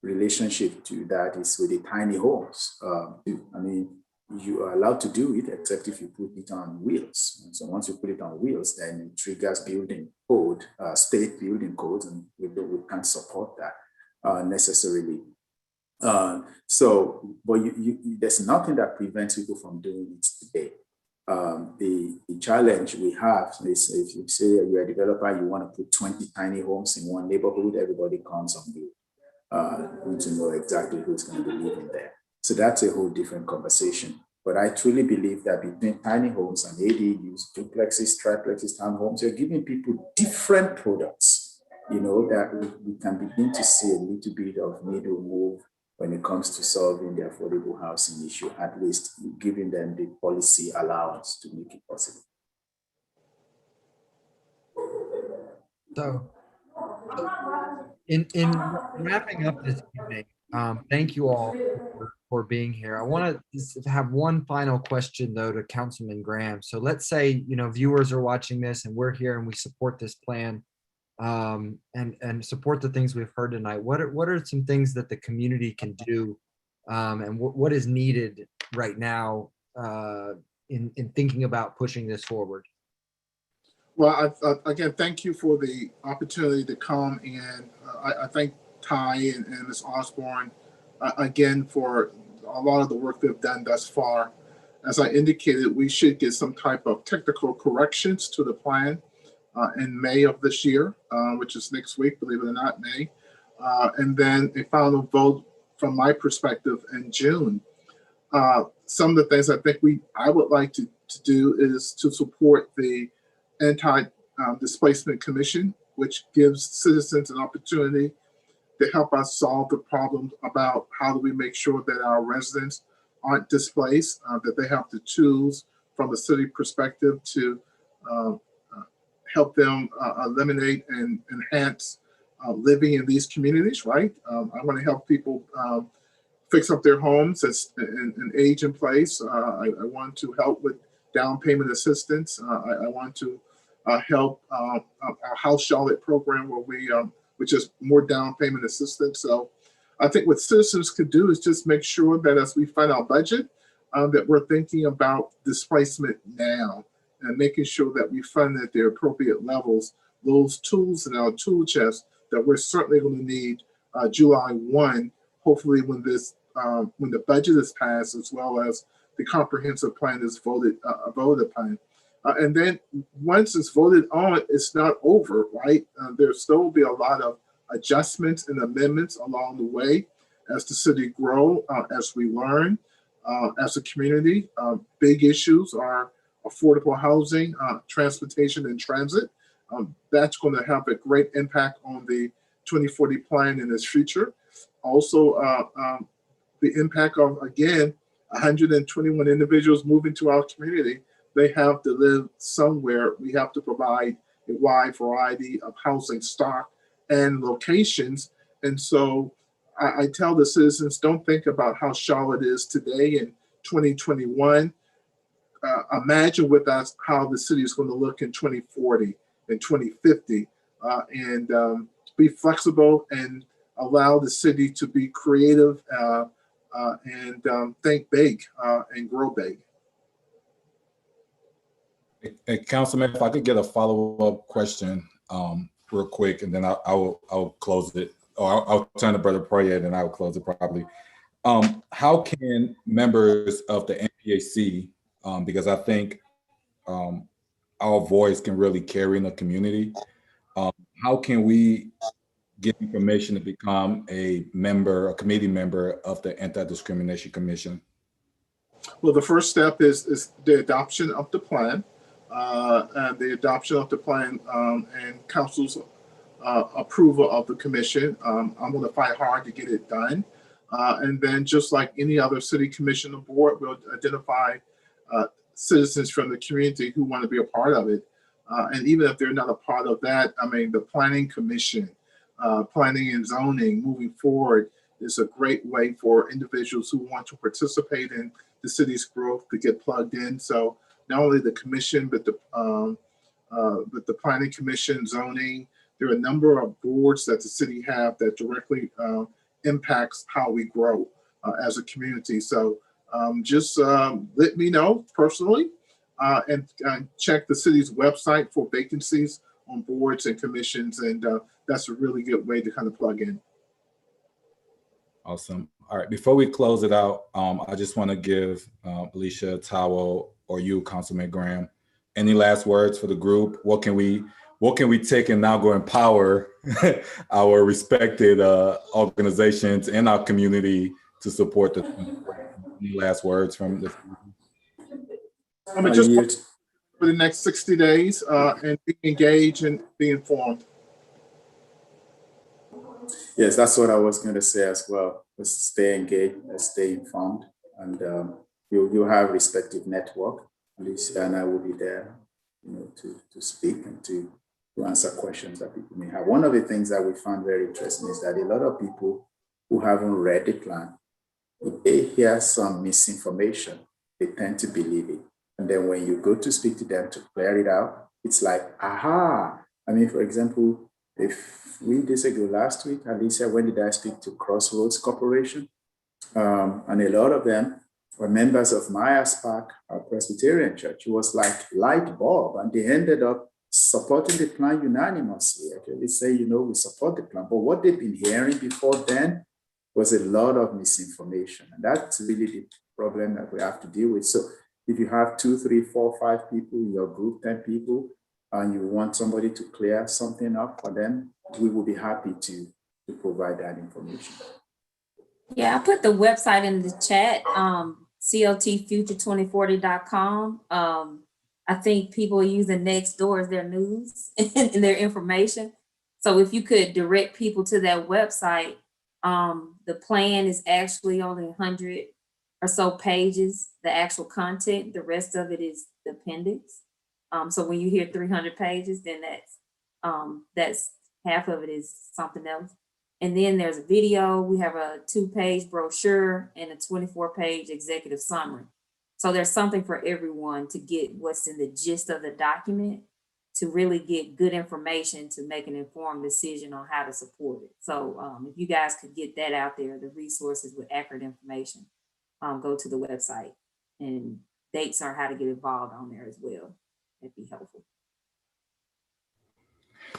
relationship to that is with the tiny homes. I mean, you are allowed to do it except if you put it on wheels. And so once you put it on wheels, then it triggers building code, state building codes, and we can't support that necessarily. But there's nothing that prevents people from doing it today. The challenge we have is, if you say you're a developer, you want to put 20 tiny homes in one neighborhood, everybody comes on you. You need to know exactly who's going to be living there. So that's a whole different conversation. But I truly believe that between tiny homes and ADUs, duplexes, triplexes, townhomes, you're giving people different products, that we can begin to see a little bit of needle move when it comes to solving the affordable housing issue, at least giving them the policy allowance to make it possible. So in wrapping up this evening, thank you all for being here. I want to have one final question though to Councilman Graham. So let's say, viewers are watching this and we're here and we support this plan and support the things we've heard tonight. What are some things that the community can do and what is needed right now in thinking about pushing this forward? Well, again, thank you for the opportunity to come, and I thank Ty and Ms. Osborne again for a lot of the work they've done thus far. As I indicated, we should get some type of technical corrections to the plan in May of this year, which is next week, believe it or not, May. And then a final vote from my perspective in June. Some of the things I think I would like to do is to support the Anti-Displacement Commission, which gives citizens an opportunity to help us solve the problems about how do we make sure that our residents aren't displaced, that they have the tools from a city perspective to help them eliminate and enhance living in these communities, right? I want to help people fix up their homes and age in place. I want to help with down payment assistance. I want to help our House Charlotte program where which is more down payment assistance. So I think what citizens could do is just make sure that as we fund our budget, that we're thinking about displacement now and making sure that we fund at their appropriate levels, those tools in our tool chest that we're certainly going to need July 1, hopefully when the budget is passed, as well as the comprehensive plan is voted upon. And then once it's voted on, it's not over, right? There still will be a lot of adjustments and amendments along the way as the city grow, as we learn, as a community. Big issues are affordable housing, transportation, and transit. That's going to have a great impact on the 2040 plan in its future. Also, the impact of, again, 121 individuals moving to our community. They have to live somewhere. We have to provide a wide variety of housing stock and locations. And so I tell the citizens, don't think about how Charlotte is today in 2021. Imagine with us how the city is going to look in 2040 and 2050, and be flexible and allow the city to be creative and think big and grow big. Hey, Councilman, if I could get a follow-up question real quick, and then I'll close it, or I'll turn to Brother Poirier, and I will close it probably. How can members of the NPAC, because I think our voice can really carry in the community, how can we get information to become a committee member of the Anti-Discrimination Commission? Well, the first step is the adoption of the plan. And the adoption of the plan and council's approval of the commission. I'm going to fight hard to get it done. And then just like any other city commission or board, we'll identify citizens from the community who want to be a part of it. And even if they're not a part of that, I mean, the planning commission, planning and zoning moving forward is a great way for individuals who want to participate in the city's growth to get plugged in. So not only the commission, but the planning commission, zoning. There are a number of boards that the city have that directly impacts how we grow as a community. So just let me know personally and check the city's website for vacancies on boards and commissions. And that's a really good way to kind of plug in. Awesome. All right, before we close it out, I just want to give Alicia, Taiwo, or you, Councilman Graham, any last words for the group? What can we take and now go empower our respected organizations in our community to support the any last words from the I mean, just for the next 60 days and be engaged and be informed. Yes, that's what I was going to say as well. Just stay engaged, stay informed, and you have respective network. Alicia and I will be there, to speak and to answer questions that people may have. One of the things that we found very interesting is that a lot of people who haven't read the plan, if they hear some misinformation, they tend to believe it. And then when you go to speak to them to clear it out, it's like, aha. I mean, for example, if we disagree last week, Alicia, when did I speak to Crossroads Corporation? And a lot of them were members of Myers Park Presbyterian Church. It was like light bulb, and they ended up supporting the plan unanimously. Okay, they say, we support the plan, but what they've been hearing before then was a lot of misinformation, and that's really the problem that we have to deal with. So if you have 2, 3, 4, 5 people in your group, 10 people, and you want somebody to clear something up for them, we will be happy to provide that information. Yeah, I put the website in the chat, cltfuture2040.com. I think people are using Nextdoor as their news and their information. So if you could direct people to that website, the plan is actually only 100 or so pages, the actual content. The rest of it is the appendix. So when you hear 300 pages, then that's half of it is something else. And then there's a video. We have a 2-page brochure and a 24-page executive summary. So there's something for everyone to get what's in the gist of the document, to really get good information to make an informed decision on how to support it. So if you guys could get that out there, the resources with accurate information, go to the website, and dates on how to get involved on there as well. That'd be helpful.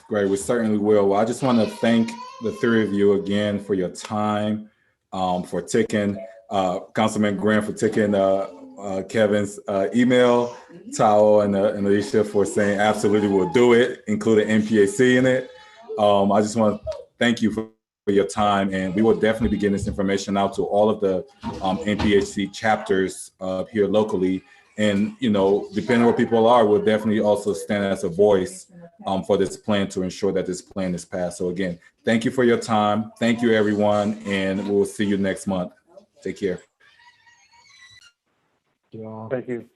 Great, we certainly will. Well, I just want to thank the 3 of you again for your time, for taking Councilman Graham for taking Kevin's email, Tao and Alicia for saying absolutely we'll do it, including MPAC in it. I just want to thank you for your time, and we will definitely be getting this information out to all of the MPHC chapters here locally. And, depending on where people are, we'll definitely also stand as a voice for this plan to ensure that this plan is passed. So again, thank you for your time. Thank you, everyone. And we'll see you next month. Take care. Thank you all. Thank you.